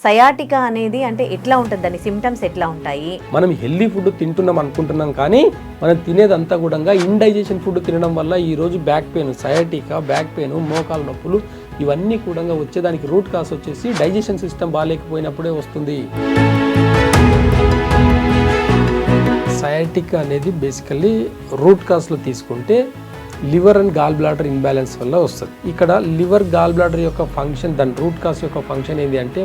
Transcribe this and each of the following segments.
Sciatica అనేది అంటే ఎట్లా ఉంటుంది, దాని సిమ్టమ్స్ ఎట్లా ఉంటాయి? మనం హెల్దీ ఫుడ్ తింటున్నాం అనుకుంటున్నాం, కానీ మనం తినేదంతా కూడా ఇండైజెషన్ ఫుడ్ తినడం వల్ల ఈరోజు back pain, sciatica, back pain, మోకాల నొప్పులు ఇవన్నీ కూడా వచ్చేదానికి రూట్ కాస్ వచ్చేసి డైజెషన్ సిస్టమ్ బాగాలేకపోయినప్పుడే వస్తుంది. సయాటికా అనేది బేసికల్లీ రూట్ కాస్లో తీసుకుంటే liver and gall bladder imbalance వల్ల వస్తుంది. ఇక్కడ లివర్ గాల్ బ్లాడర్ యొక్క ఫంక్షన్, దాని రూట్ కాస్ యొక్క ఫంక్షన్ ఏంటి అంటే,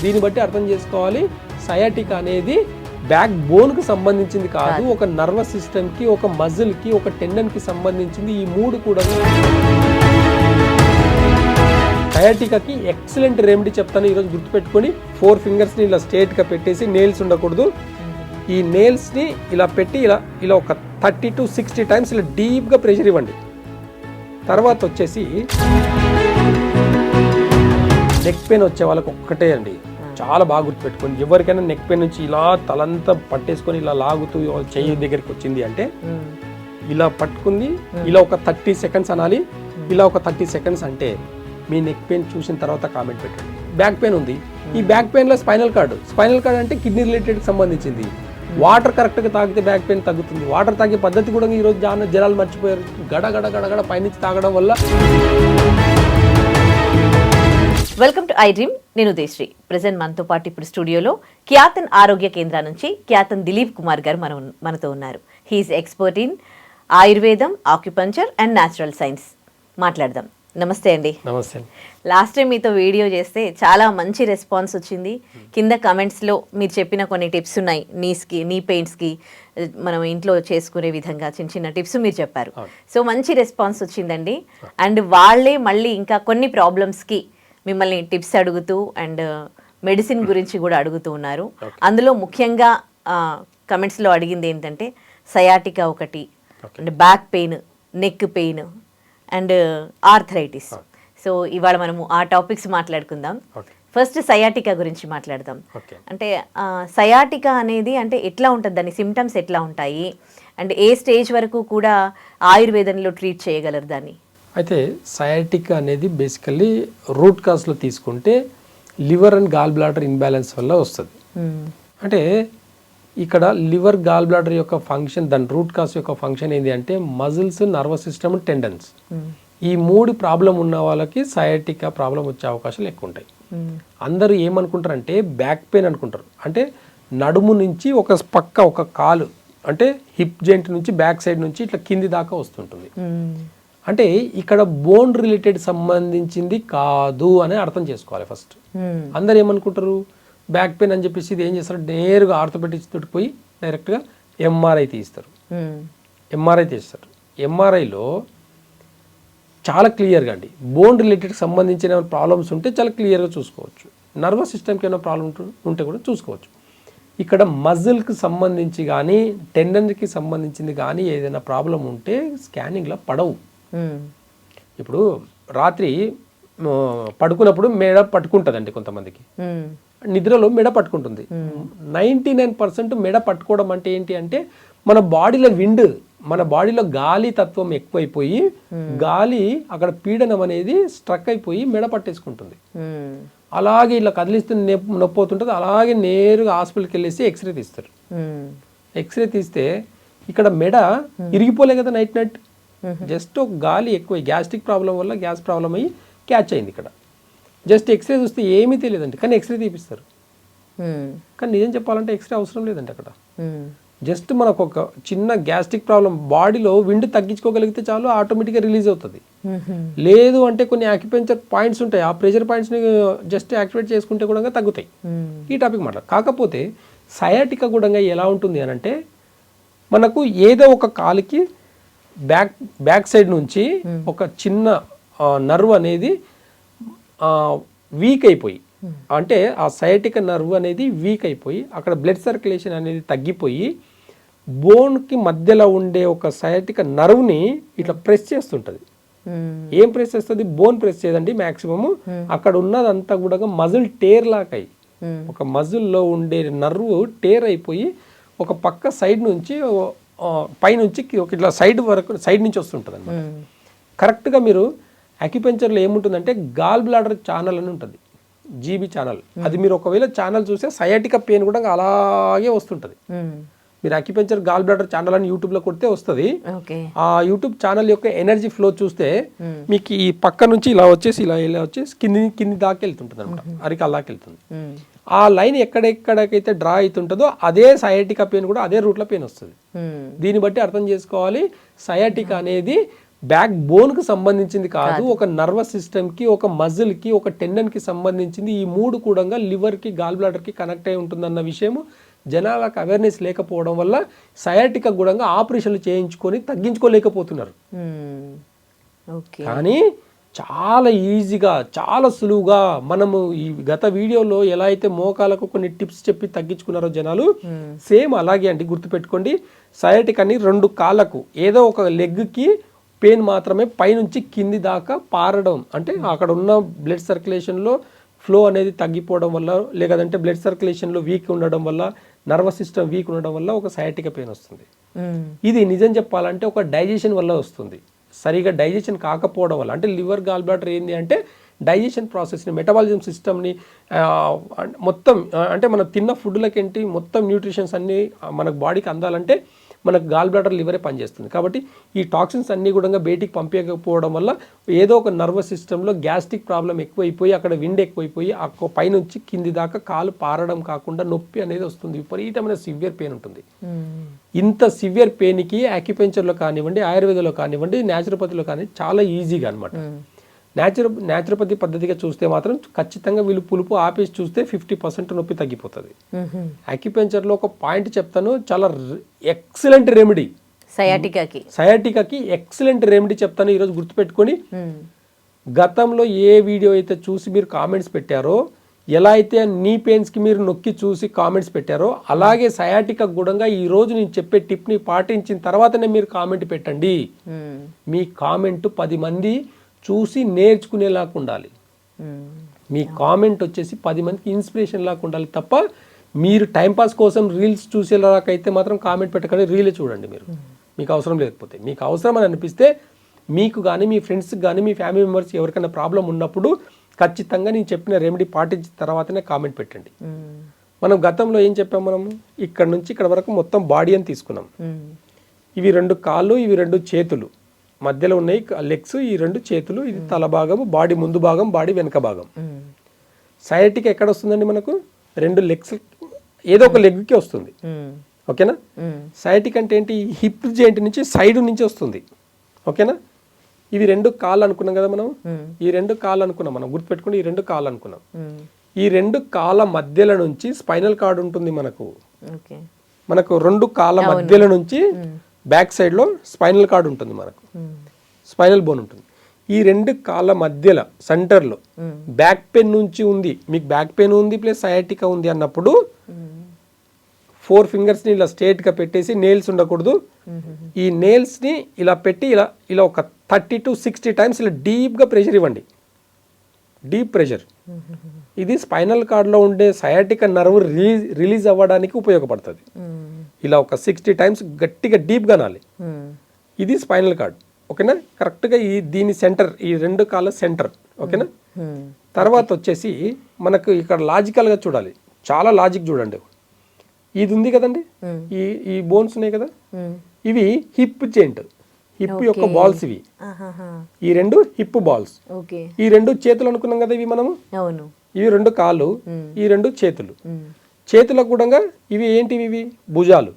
దీన్ని బట్టి అర్థం చేసుకోవాలి సయాటికా అనేది బ్యాక్ బోన్కి సంబంధించింది కాదు, ఒక నర్వస్ సిస్టమ్కి, ఒక మజిల్కి, ఒక టెండన్కి సంబంధించింది. ఈ మూడు కూడా సయాటికాకి ఎక్సలెంట్ రెమెడీ చెప్తాను ఈరోజు, గుర్తుపెట్టుకొని. 4 ఫింగర్స్ని ఇలా స్ట్రేట్గా పెట్టేసి, నెయిల్స్ ఉండకూడదు, ఈ నెయిల్స్ని ఇలా పెట్టి ఇలా ఒక 30 to 60 టైమ్స్ ఇలా డీప్గా ప్రెషర్ ఇవ్వండి. తర్వాత వచ్చేసి నెక్ పెయిన్ వచ్చే వాళ్ళకి ఒక్కటే అండి, చాలా బాగా గుర్తుపెట్టుకోండి. ఎవరికైనా నెక్ పెయిన్ నుంచి ఇలా తలంతా పట్టేసుకొని ఇలా లాగుతూ చెయ్యి దగ్గరికి వచ్చింది అంటే, ఇలా పట్టుకుంది, ఇలా ఒక 30 సెకండ్స్ అనాలి. ఇలా ఒక 30 సెకండ్స్ అంటే మీ నెక్ పెయిన్ చూసిన తర్వాత కామెంట్ పెట్టండి. బ్యాక్ పెయిన్ ఉంది, ఈ బ్యాక్ పెయిన్లో స్పైనల్ కార్డ్ అంటే కిడ్నీ రిలేటెడ్కి సంబంధించింది. వాటర్ కరెక్ట్గా తాగితే బ్యాక్ పెయిన్ తగ్గుతుంది. వాటర్ తాగే పద్ధతి కూడా ఈరోజు జనాలు మర్చిపోయారు. గడ పైనుంచి తాగడం వల్ల. Welcome to I dream. నేను ఉదయశ్రీ. ప్రెసెంట్ మనతో పాటు ఇప్పుడు స్టూడియోలో ఖ్యాతన్ ఆరోగ్య కేంద్రం నుంచి ఖ్యాతన్ దిలీప్ కుమార్ గారు మనతో ఉన్నారు. హీఈస్ ఎక్స్పర్ట్ ఇన్ ఆయుర్వేదం, ఆక్యుపంచర్ అండ్ న్యాచురల్ సైన్స్. మాట్లాడదాం. నమస్తే అండి. నమస్తే. లాస్ట్ టైం మీతో వీడియో చేస్తే చాలా మంచి రెస్పాన్స్ వచ్చింది. కింద కమెంట్స్లో మీరు చెప్పిన కొన్ని టిప్స్ ఉన్నాయి, నీ పెయిన్స్కి మనం ఇంట్లో చేసుకునే విధంగా చిన్న చిన్న టిప్స్ మీరు చెప్పారు. సో మంచి రెస్పాన్స్ వచ్చిందండి. అండ్ వాళ్ళే మళ్ళీ ఇంకా కొన్ని ప్రాబ్లమ్స్కి మిమ్మల్ని టిప్స్ అడుగుతూ అండ్ మెడిసిన్ గురించి కూడా అడుగుతూ ఉన్నారు. అందులో ముఖ్యంగా కమెంట్స్లో అడిగింది ఏంటంటే సయాటికా ఒకటి, and back pain, neck pain and arthritis. So ఇవాళ మనము ఆ టాపిక్స్ మాట్లాడుకుందాం. ఫస్ట్ సయాటికా గురించి మాట్లాడదాం. అంటే సయాటికా అనేది అంటే ఎట్లా ఉంటుంది, దాని సిమ్టమ్స్ ఎట్లా ఉంటాయి, అండ్ ఏ స్టేజ్ వరకు కూడా ఆయుర్వేదంలో ట్రీట్ చేయగలరు దాన్ని? అయితే సయాటికా అనేది బేసికల్లీ రూట్ కాస్లో తీసుకుంటే liver and gall bladder imbalance వల్ల వస్తుంది. అంటే ఇక్కడ లివర్ గాల్ బ్లాడర్ యొక్క ఫంక్షన్, దాని రూట్ కాస్ యొక్క ఫంక్షన్ ఏంటి అంటే మజిల్స్, నర్వస్ సిస్టమ్, టెండన్స్. ఈ 3 ప్రాబ్లం ఉన్న వాళ్ళకి సయాటికా ప్రాబ్లం వచ్చే అవకాశాలు ఎక్కువ ఉంటాయి. అందరూ ఏమనుకుంటారంటే బ్యాక్ పెయిన్ అనుకుంటారు. అంటే నడుము నుంచి ఒక పక్క ఒక కాలు, అంటే హిప్ జాయింట్ నుంచి బ్యాక్ సైడ్ నుంచి ఇట్లా కింది దాకా వస్తుంటుంది. అంటే ఇక్కడ బోన్ రిలేటెడ్ సంబంధించింది కాదు అని అర్థం చేసుకోవాలి ఫస్ట్. అందరు ఏమనుకుంటారు బ్యాక్ పెయిన్ అని చెప్పేసి ఇది ఏం చేస్తారు, నేరుగా ఆర్థోపెడిక్స్ తోటి పోయి డైరెక్ట్గా ఎంఆర్ఐ తీస్తారు. ఎంఆర్ఐ తీస్తారు. ఎంఆర్ఐలో చాలా క్లియర్గా అండి బోన్ రిలేటెడ్ సంబంధించిన ప్రాబ్లమ్స్ ఉంటే చాలా క్లియర్గా చూసుకోవచ్చు. నర్వస్ సిస్టమ్కి ఏమైనా ప్రాబ్లమ్ ఉంటే కూడా చూసుకోవచ్చు. ఇక్కడ మజిల్కి సంబంధించి కానీ టెండన్కి సంబంధించింది కానీ ఏదైనా ప్రాబ్లం ఉంటే స్కానింగ్లో పడవు. ఇప్పుడు రాత్రి పడుకున్నప్పుడు మెడ పట్టుకుంటుందండి కొంతమందికి, నిద్రలో మెడ పట్టుకుంటుంది. 99% మెడ పట్టుకోవడం అంటే ఏంటి అంటే మన బాడీలో మన బాడీలో గాలి తత్వం ఎక్కువైపోయి గాలి అక్కడ పీడనం అనేది స్ట్రక్ అయిపోయి మెడ పట్టేసుకుంటుంది. అలాగే ఇలా కదిలిస్తే నొప్పి అవుతుంటుంది. అలాగే నేరుగా హాస్పిటల్కి వెళ్ళేసి ఎక్స్రే తీస్తారు. ఎక్స్రే తీస్తే ఇక్కడ మెడ ఇరిగిపోలే కదా నైట్ జస్ట్ గాలి ఎక్కువ గ్యాస్ట్రిక్ ప్రాబ్లం వల్ల గ్యాస్ ప్రాబ్లం అయ్యి క్యాచ్ అయింది. ఇక్కడ జస్ట్ ఎక్స్రే చూస్తే ఏమీ తెలియదండి, కానీ ఎక్స్రే తీపిస్తారు. కానీ నిజం చెప్పాలంటే ఎక్స్రే అవసరం లేదండి. అక్కడ జస్ట్ మనకు ఒక చిన్న గ్యాస్ట్రిక్ ప్రాబ్లం బాడీలో విండ్ తగ్గించుకోగలిగితే చాలు, ఆటోమేటిక్గా రిలీజ్ అవుతుంది. లేదు అంటే కొన్ని యాక్యుపెంచర్ పాయింట్స్ ఉంటాయి, ఆ ప్రెషర్ పాయింట్స్ని జస్ట్ యాక్టివేట్ చేసుకుంటే కూడా తగ్గుతాయి. ఈ టాపిక్ కాకపోతే సయాటికా కూడా ఎలా ఉంటుంది అని అంటే మనకు ఏదో ఒక కాలుకి బ్యాక్ సైడ్ నుంచి ఒక చిన్న నర్వ్ అనేది వీక్ అయిపోయి, అంటే ఆ సయాటికా నర్వ్ అనేది వీక్ అయిపోయి అక్కడ బ్లడ్ సర్క్యులేషన్ అనేది తగ్గిపోయి బోన్కి మధ్యలో ఉండే ఒక సయాటికా నర్వ్ని ఇట్లా ప్రెస్ చేస్తుంటుంది. ఏం ప్రెస్ చేస్తుంది? బోన్ ప్రెస్ చేయదండి మ్యాక్సిమము. అక్కడ ఉన్నదంతా కూడా మజిల్ టేర్ లాగా ఒక మజిల్లో ఉండే నర్వ్ టేర్ అయిపోయి ఒక పక్క సైడ్ నుంచి పైనుంచి ఇట్లా సైడ్ వరకు సైడ్ నుంచి వస్తుంటుంది అన్నమాట. కరెక్ట్గా మీరు అక్యుపెంచర్లో ఏముంటుందంటే గాల్ బ్లాడర్ ఛానల్ అని ఉంటుంది, జీబీ ఛానల్. అది మీరు ఒకవేళ ఛానల్ చూస్తే సయాటికా పెయిన్ కూడా అలాగే వస్తుంటుంది. మీరు అక్యుపెంచర్ గాల్ బ్లాడర్ ఛానల్ అని యూట్యూబ్లో కొడితే వస్తుంది. ఆ యూట్యూబ్ ఛానల్ యొక్క ఎనర్జీ ఫ్లో చూస్తే మీకు ఈ పక్క నుంచి ఇలా వచ్చేసి ఇలా వచ్చేసి కింది దాకా వెళ్తుంటుంది అనమాట, అరికాల దాకా వెళ్తుంది. ఆ లైన్ ఎక్కడెక్కడికైతే డ్రా అవుతుంటుందో అదే సయాటికా పెయిన్ కూడా అదే రూట్లో పెయిన్ వస్తుంది. దీన్ని బట్టి అర్థం చేసుకోవాలి, సయాటికా అనేది బ్యాక్ బోన్కి సంబంధించింది కాదు, ఒక నర్వస్ సిస్టమ్కి, ఒక మజిల్కి, ఒక టెండన్కి సంబంధించింది. ఈ మూడు కూడా లివర్కి, గాల్ బ్లాడర్కి కనెక్ట్ అయి ఉంటుందన్న విషయము జనాలకు అవేర్నెస్ లేకపోవడం వల్ల సయాటికా కూడా ఆపరేషన్లు చేయించుకొని తగ్గించుకోలేకపోతున్నారు. కానీ చాలా ఈజీగా, చాలా సులువుగా మనము ఈ గత వీడియోలో ఎలా అయితే మోకాలకు కొన్ని టిప్స్ చెప్పి తగ్గించుకున్నారో జనాలు, సేమ్ అలాగే అండి. గుర్తుపెట్టుకోండి, సయాటికాని 2 కాళ్ళకు ఏదో ఒక లెగ్కి పెయిన్ మాత్రమే పైనుంచి కింది దాకా పారడం, అంటే అక్కడ ఉన్న బ్లడ్ సర్క్యులేషన్లో ఫ్లో అనేది తగ్గిపోవడం వల్ల, లేదంటే బ్లడ్ సర్క్యులేషన్లో వీక్ ఉండడం వల్ల, నర్వస్ సిస్టమ్ వీక్ ఉండడం వల్ల ఒక సయాటికా పెయిన్ వస్తుంది. ఇది నిజం చెప్పాలంటే ఒక డైజెషన్ వల్ల వస్తుంది. సరిగా డైజెషన్ కాకపోవడం వల్ల, అంటే లివర్ గాల్ బ్లాడర్ ఏంది అంటే డైజెషన్ ప్రాసెస్ని, మెటబాలిజం సిస్టమ్ని మొత్తం, అంటే మనం తిన్న ఫుడ్లకేంటి మొత్తం న్యూట్రిషన్స్ అన్నీ మనకు బాడీకి అందాలంటే మనకు గాల్ బ్లాడర్ లివరే పనిచేస్తుంది. కాబట్టి ఈ టాక్సిన్స్ అన్నీ కూడా బయటికి పంపించకపోవడం వల్ల ఏదో ఒక నర్వస్ సిస్టంలో గ్యాస్ట్రిక్ ప్రాబ్లం ఎక్కువైపోయి, అక్కడ విండ్ ఎక్కువైపోయి, ఆ పైనుంచి కింది దాకా కాలు పారడం కాకుండా నొప్పి అనేది వస్తుంది, విపరీతమైన సివియర్ పెయిన్ ఉంటుంది. ఇంత సివియర్ పెయిన్కి అక్యుపెంచర్లో కానివ్వండి, ఆయుర్వేదంలో కానివ్వండి, న్యాచురోపతిలో కానివ్వండి చాలా ఈజీగా అనమాట. న్యాచురోపతి పద్ధతిగా చూస్తే మాత్రం ఖచ్చితంగా వీళ్ళు పులుపు ఆపేసి చూస్తే 50% నొప్పి తగ్గిపోతుంది. అక్యుపెంచర్లో ఒక పాయింట్ చెప్తాను, చాలా ఎక్సలెంట్ రెమెడీ సయాటికాకి ఎక్సలెంట్ రెమెడీ చెప్తాను ఈరోజు గుర్తుపెట్టుకొని. గతంలో ఏ వీడియో అయితే చూసి మీరు కామెంట్స్ పెట్టారో, ఎలా అయితే నీ పెయిన్స్కి మీరు నొక్కి చూసి కామెంట్స్ పెట్టారో, అలాగే సయాటికా కూడా ఈరోజు నేను చెప్పే టిప్ని పాటించిన తర్వాతనే మీరు కామెంట్ పెట్టండి. మీ కామెంట్ 10 మంది చూసి నేర్చుకునేలాగా ఉండాలి. మీ కామెంట్ వచ్చేసి 10 మందికి ఇన్స్పిరేషన్ లాగా ఉండాలి తప్ప మీరు టైంపాస్ కోసం రీల్స్ చూసేలాగైతే మాత్రం కామెంట్ పెట్టకండి. రీలే చూడండి మీరు, మీకు అవసరం లేకపోతే. మీకు అవసరం అని అనిపిస్తే మీకు కానీ, మీ ఫ్రెండ్స్కి కానీ, మీ ఫ్యామిలీ మెంబర్స్ ఎవరికైనా ప్రాబ్లం ఉన్నప్పుడు ఖచ్చితంగా నేను చెప్పిన రెమెడీ పాటించిన తర్వాతనే కామెంట్ పెట్టండి. మనం గతంలో ఏం చెప్పాం, మనం ఇక్కడ నుంచి ఇక్కడ వరకు మొత్తం బాడీ అని తీసుకున్నాం. ఇవి 2 కాళ్ళు, ఇవి 2 చేతులు, మధ్యలో ఉన్నాయి లెగ్స్, ఈ 2 చేతులు, ఇది తల భాగము, బాడీ ముందు భాగం, బాడీ వెనక భాగం. సయాటికా ఎక్కడ వస్తుందండి మనకు? 2 లెగ్స్, ఏదో ఒక లెగ్కి వస్తుంది. ఓకేనా? సయాటికా అంటే ఏంటి? హిప్ జాయింట్ నుంచి సైడ్ నుంచి వస్తుంది. ఓకేనా? ఇవి 2 కాళ్ళు అనుకున్నాం కదా మనం, ఈ 2 కాళ్ళు అనుకున్నాం మనం, గుర్తుపెట్టుకుని ఈ 2 కాళ్ళు అనుకున్నాం. ఈ 2 కాళ్ళ మధ్యలో నుంచి స్పైనల్ కార్డ్ ఉంటుంది మనకు. 2 కాళ్ళ మధ్యలో నుంచి బ్యాక్ సైడ్లో స్పైనల్ కార్డ్ ఉంటుంది మనకు, స్పైనల్ బోన్ ఉంటుంది. ఈ 2 కాళ్ళ మధ్యలో సెంటర్లో బ్యాక్ పెయిన్ నుంచి ఉంది, మీకు బ్యాక్ పెయిన్ ఉంది ప్లస్ సయాటికా ఉంది అన్నప్పుడు 4 ఫింగర్స్ని ఇలా స్ట్రేట్గా పెట్టేసి, నెయిల్స్ ఉండకూడదు, ఈ నెయిల్స్ని ఇలా పెట్టి ఇలా ఒక 30 to 60 టైమ్స్ ఇలా డీప్గా ప్రెషర్ ఇవ్వండి. డీప్ ప్రెషర్ ఇది స్పైనల్ కార్డ్లో ఉండే సయాటికా నర్వ్ రిలీజ్ అవ్వడానికి ఉపయోగపడుతుంది. ఇలా ఒక 60 టైమ్స్ గట్టిగా డీప్గా నాలి. ఇది స్పైనల్ కార్డ్. ఓకేనా? కరెక్ట్గా దీని సెంటర్, ఈ 2 కాళ్ళ సెంటర్. ఓకేనా? తర్వాత వచ్చేసి మనకు ఇక్కడ లాజికల్గా చూడాలి, చాలా లాజిక్ చూడండి. ఇది ఉంది కదండి, ఈ బోన్స్ ఉన్నాయి కదా, ఇవి హిప్ జాయింట్, హిప్ యొక్క బాల్స్ ఇవి. ఈ 2 హిప్ బాల్స్, ఈ 2 చేతులు అనుకున్నాం కదా ఇవి మనము. ఇవి 2 కాళ్ళు, ఈ 2 చేతులు. చేతులకు కూడా ఇవి ఏంటివి? ఇవి భుజాలు,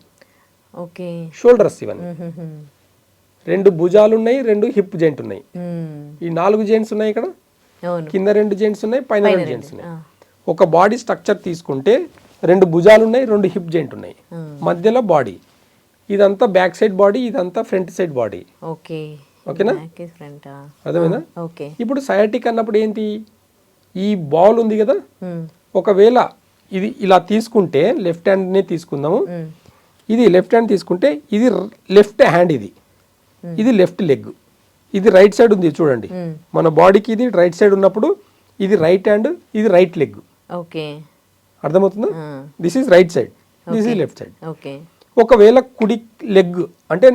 షోల్డర్స్. ఇవన్నీ 2 భుజాలు ఉన్నాయి, 2 హిప్ జాయింట్ ఉన్నాయి, ఈ 4 జాయింట్స్ ఉన్నాయి. ఇక్కడ కింద 2 జాయింట్స్ ఉన్నాయి, పైన 2 జాయింట్స్ ఉన్నాయి. ఒక బాడీ స్ట్రక్చర్ తీసుకుంటే 2 భుజాలు ఉన్నాయి, 2 హిప్ జాయింట్ ఉన్నాయి, మధ్యలో బాడీ. ఇదంతా బ్యాక్ సైడ్ బాడీ, ఇదంతా ఫ్రంట్ సైడ్ బాడీ. ఓకేనా? అర్థమైందా? ఇప్పుడు సయాటికా అన్నప్పుడు ఏంటి? ఈ బాల్ ఉంది కదా, ఒకవేళ ఇది ఇలా తీసుకుంటే, లెఫ్ట్ హ్యాండ్ని తీసుకుందాము, ఇది లెఫ్ట్ హ్యాండ్ తీసుకుంటే, ఇది లెఫ్ట్ హ్యాండ్, ఇది లెఫ్ట్ లెగ్, ఇది రైట్ సైడ్ ఉంది చూడండి. మన బాడీకి ఇది రైట్ సైడ్ ఉన్నప్పుడు ఇది రైట్ హ్యాండ్, ఇది రైట్ లెగ్. అర్థమవుతుందా? This is right side, this is left side. ఒకవేళ కుడి లెగ్ అంటే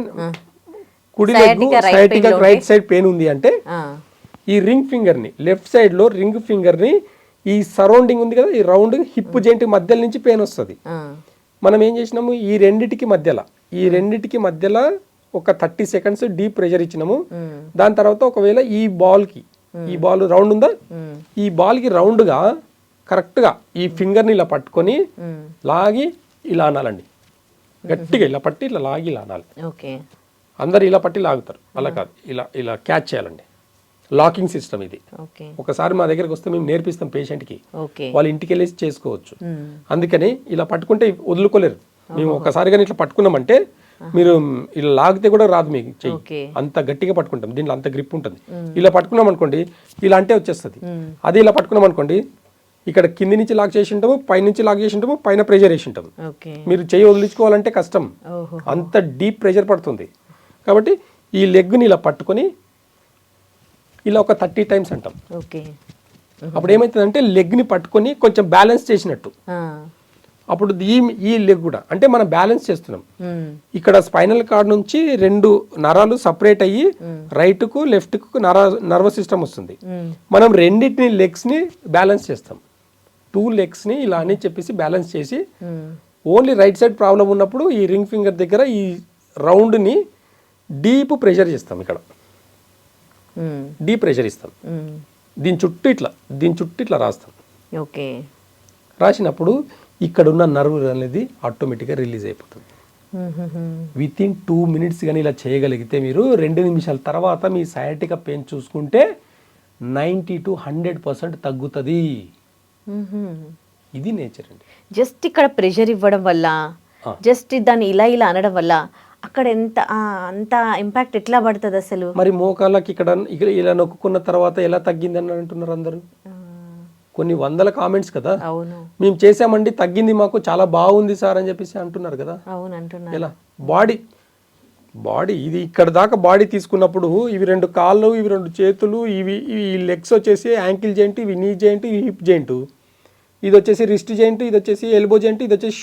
కుడి leg sciatica right side pain ఉంది అంటే ఈ రింగ్ ఫింగర్ని లెఫ్ట్ సైడ్లో రింగ్ ఫింగర్ని ఈ సరౌండింగ్ ఉంది కదా, ఈ రౌండ్ హిప్ జాయింట్ మధ్యలో నుంచి పెయిన్ వస్తుంది. మనం ఏం చేసినాము, ఈ రెండిటికి మధ్యలో ఒక 30 సెకండ్స్ డీప్ ప్రెషర్ ఇచ్చినాము. దాని తర్వాత ఒకవేళ ఈ బాల్ రౌండ్ ఉందా, ఈ బాల్కి రౌండ్గా కరెక్ట్గా ఈ ఫింగర్ని ఇలా పట్టుకొని లాగి ఇలా అనాలండి. గట్టిగా ఇలా పట్టి ఇట్లా లాగి ఇలా అనాలి. అందరు ఇలా పట్టి లాగుతారు, అలా కాదు, ఇలా క్యాచ్ చేయాలండి. లాకింగ్ సిస్టమ్ ఇది. ఒకసారి మా దగ్గరకు వస్తే మేము నేర్పిస్తాం పేషెంట్కి, వాళ్ళు ఇంటికి వెళ్ళేసి చేసుకోవచ్చు. అందుకని ఇలా పట్టుకుంటే వదులుకోలేరు. మేము ఒకసారి కానీ ఇట్లా పట్టుకున్నామంటే మీరు ఇలా లాగితే కూడా రాదు మీకు చెయ్యి, అంత గట్టిగా పట్టుకుంటాం. దీంట్లో అంత గ్రిప్ ఉంటుంది. ఇలా పట్టుకున్నాం అనుకోండి, ఇలా అంటే వచ్చేస్తుంది. అదే ఇలా పట్టుకున్నాం అనుకోండి, ఇక్కడ కింది నుంచి లాక్ చేసి ఉంటాము, పై నుంచి లాక్ చేసి ఉంటాము, పైన ప్రెషర్ వేసి ఉంటాము. మీరు చెయ్యి వదిలించుకోవాలంటే కష్టం, అంత డీప్ ప్రెషర్ పడుతుంది. కాబట్టి ఈ లెగ్ని ఇలా పట్టుకొని ఇలా ఒక 30 టైమ్స్ అంటాం. అప్పుడు ఏమవుతుందంటే లెగ్ని పట్టుకొని కొంచెం బ్యాలెన్స్ చేసినట్టు. అప్పుడు ఈ లెగ్ కూడా అంటే మనం బ్యాలెన్స్ చేస్తున్నాం. ఇక్కడ స్పైనల్ కార్డ్ నుంచి 2 నరాలు సపరేట్ అయ్యి రైట్కు లెఫ్ట్కు నర్వస్ సిస్టమ్ వస్తుంది. మనం రెండింటిని లెగ్స్ని బ్యాలెన్స్ చేస్తాం. 2 లెగ్స్ని ఇలా అని చెప్పేసి బ్యాలెన్స్ చేసి ఓన్లీ రైట్ సైడ్ ప్రాబ్లం ఉన్నప్పుడు ఈ రింగ్ ఫింగర్ దగ్గర ఈ రౌండ్ని డీప్ ప్రెషర్ చేస్తాం. ఇక్కడ డీప్ ప్రెషర్ ఇస్తాం. దీని చుట్టూ ఇట్లా రాస్తాం. రాసినప్పుడు ఇక్కడ ఉన్న నర్వ్ అనేది ఆటోమేటిక్గా రిలీజ్ అయిపోతుంది. విత్ ఇన్ 2 minutes కానీ ఇలా చేయగలిగితే మీరు 2 నిమిషాల తర్వాత మీ సయాటికా పెయిన్ చూసుకుంటే 90 to 100% తగ్గుతుంది. ఇది నేచర్ అండి. జస్ట్ ఇక్కడ ప్రెషర్ ఇవ్వడం వల్ల, జస్ట్ దాన్ని ఇలా అనడం వల్ల అక్కడ అంత ఇంపాక్ట్ ఎట్లా పడుతుంది అసలు? మరి మోకాళ్ళకి ఇక్కడ ఇలా నొక్కున్న తర్వాత ఎలా తగ్గింది అని అంటున్నారు అందరూ. కొన్ని వందల కామెంట్స్ కదా, మేము చేసామండి తగ్గింది, మాకు చాలా బాగుంది సార్ అని చెప్పేసి అంటున్నారు కదా. ఎలా బాడీ ఇది ఇక్కడ దాకా బాడీ తీసుకున్నప్పుడు ఇవి 2 కాళ్ళు, ఇవి 2 చేతులు, ఈ లెగ్స్ వచ్చేసి యాంకిల్ జాయింట్, ఇవి నీ జాయింట్, ఇవి హిప్ జాయింట్, ఇది వచ్చేసి రిస్ట్ జాయింట్, ఇది వచ్చేసి ఎల్బో జాయింట్, ఇది వచ్చేసి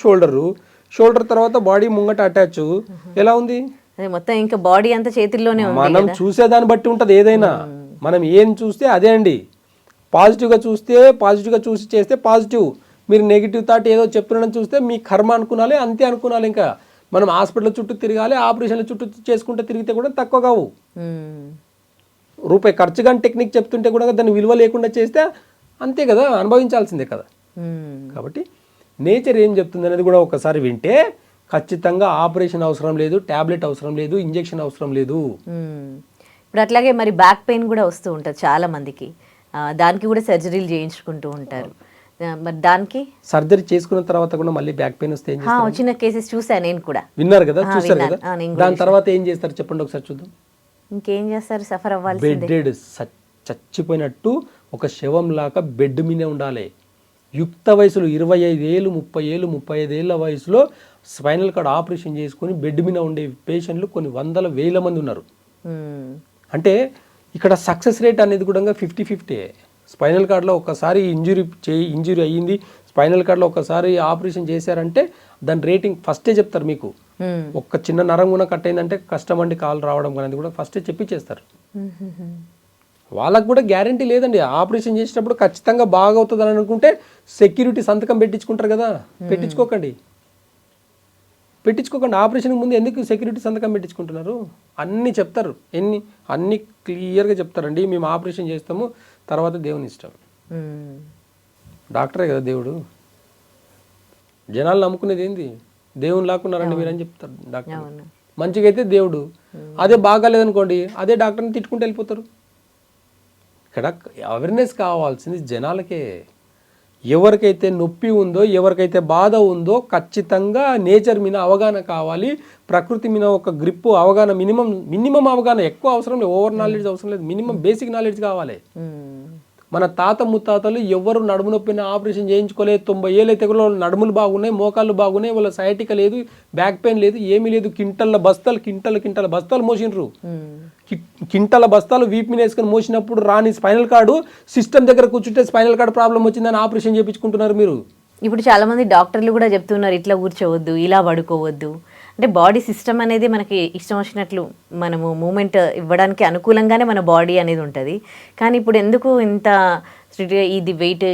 షోల్డర్ తర్వాత బాడీ ముంగట అటాచ్. ఎలా ఉంది మొత్తం? ఇంకా బాడీ అంతా చేతుల్లోనే ఉంది. మనం చూసేదాన్ని బట్టి ఉంటుంది ఏదైనా. మనం ఏం చూస్తే అదే అండి. పాజిటివ్గా చూసి చేస్తే పాజిటివ్. మీరు నెగిటివ్ థాట్ ఏదో చెప్తున్నాడని చూస్తే మీ కర్మ అనుకునాలి, అంతే అనుకునాలి. ఇంకా మనం హాస్పిటల్ చుట్టూ తిరగాలి, ఆపరేషన్ల చుట్టూ చేసుకుంటే తిరిగితే కూడా తక్కువ కావు. రూపాయి ఖర్చు కానీ టెక్నిక్ చెప్తుంటే కూడా దాన్ని విలువ లేకుండా చేస్తే అంతే కదా, అనుభవించాల్సిందే కదా. కాబట్టి నేచర్ ఏం చెప్తుంది అనేది కూడా ఒకసారి వింటే ఖచ్చితంగా ఆపరేషన్ అవసరం లేదు, టాబ్లెట్ అవసరం లేదు, ఇంజెక్షన్ అవసరం లేదు. ఇప్పుడు అట్లాగే మరి బ్యాక్ పెయిన్ కూడా వస్తూ ఉంటుంది చాలా మందికి, దానికి కూడా సర్జరీలు చేయించుకుంటూ ఉంటారు. మరి దానికి సర్జరీ చేసుకున్న తర్వాత కూడా మళ్ళీ బ్యాక్ పెయిన్ వస్తే వచ్చిన కేసెస్ చూసాను నేను కూడా. విన్నారు కదా, చూసారు కదా. దాని తర్వాత ఏం చేస్తారు చెప్పండి ఒకసారి చూద్దాం. ఇంకేం చేస్తారు? సఫర్ అవ్వాలి. బెడ్ చచ్చిపోయినట్టు ఒక శవం లాగా బెడ్ మీదే ఉండాలి. యుక్త వయసులో 25 ఏళ్ళు 30 ఏళ్ళు 35 ఏళ్ళ వయసులో స్పైనల్ కార్డ్ ఆపరేషన్ చేసుకుని బెడ్ మీద ఉండే పేషెంట్లు కొన్ని 100,000 మంది ఉన్నారు. అంటే ఇక్కడ సక్సెస్ రేట్ అనేది కూడా 50-50. స్పైనల్ కార్డ్లో ఒకసారి ఇంజురీ అయ్యింది, స్పైనల్ కార్డ్లో ఒకసారి ఆపరేషన్ చేశారంటే దాని రేటింగ్ ఫస్టే చెప్తారు మీకు. ఒక్క చిన్న నరం కూడా కట్ అయిందంటే కష్టం అండి కాలు రావడం అనేది కూడా ఫస్టే చెప్పి చేస్తారు. వాళ్ళకు కూడా గ్యారంటీ లేదండి. ఆపరేషన్ చేసేటప్పుడు ఖచ్చితంగా బాగా అవుతుంది అని అనుకుంటే సెక్యూరిటీ సంతకం పెట్టించుకుంటారు కదా. పెట్టించుకోకండి. ఆపరేషన్కి ముందు ఎందుకు సెక్యూరిటీ సంతకం పెట్టించుకుంటున్నారు? అన్నీ చెప్తారు, అన్నీ క్లియర్గా చెప్తారండి. మేము ఆపరేషన్ చేస్తాము, తర్వాత దేవుని ఇష్టం. డాక్టరే కదా దేవుడు. జనాలు నమ్ముకునేది ఏంది? దేవుని లాక్కున్నారండి మీరు అని చెప్తారు డాక్టర్. మంచిగా అయితే దేవుడు, అదే బాగాలేదనుకోండి అదే డాక్టర్ని తిట్టుకుంటూ వెళ్ళిపోతారు. ఇక్కడ అవేర్నెస్ కావాల్సింది జనాలకే. ఎవరికైతే నొప్పి ఉందో, ఎవరికైతే బాధ ఉందో ఖచ్చితంగా నేచర్ మీద అవగాహన కావాలి, ప్రకృతి మీద ఒక గ్రిప్ అవగాహన, మినిమం అవగాహన. ఎక్కువ అవసరం లేదు, ఓవర్ నాలెడ్జ్ అవసరం లేదు, మినిమం బేసిక్ నాలెడ్జ్ కావాలి. మన తాత ముత్తాతలు ఎవరు నడుము నొప్పిన ఆపరేషన్ చేయించుకోలేదు. 90 ఏళ్ళ తెగులో నడుములు బాగున్నాయి, మోకాళ్ళు బాగున్నాయి, వాళ్ళ సయాటికా లేదు, బ్యాక్ పెయిన్ లేదు, ఏమీ లేదు. కింటల బస్తాలు మోసినరు. కింటల బస్తాలు వీపు మీద వేసుకొని మోసినప్పుడు రాని స్పైనల్ కార్డు సిస్టమ్ దగ్గర కూర్చుంటే స్పైనల్ కార్డు ప్రాబ్లం వచ్చిందని ఆపరేషన్ చేయించుకుంటున్నారు మీరు. ఇప్పుడు చాలా మంది డాక్టర్లు కూడా చెప్తున్నారు ఇట్లా కూర్చోవద్దు, ఇలా పడుకోవద్దు అంటే బాడీ సిస్టమ్ అనేది మనకి ఇష్టం వచ్చినట్లు మనము మూమెంట్ ఇవ్వడానికి అనుకూలంగానే మన బాడీ అనేది ఉంటుంది. కానీ ఇప్పుడు ఎందుకు ఇంత స్ట్రిక్ట్గా ఇది వెయిట్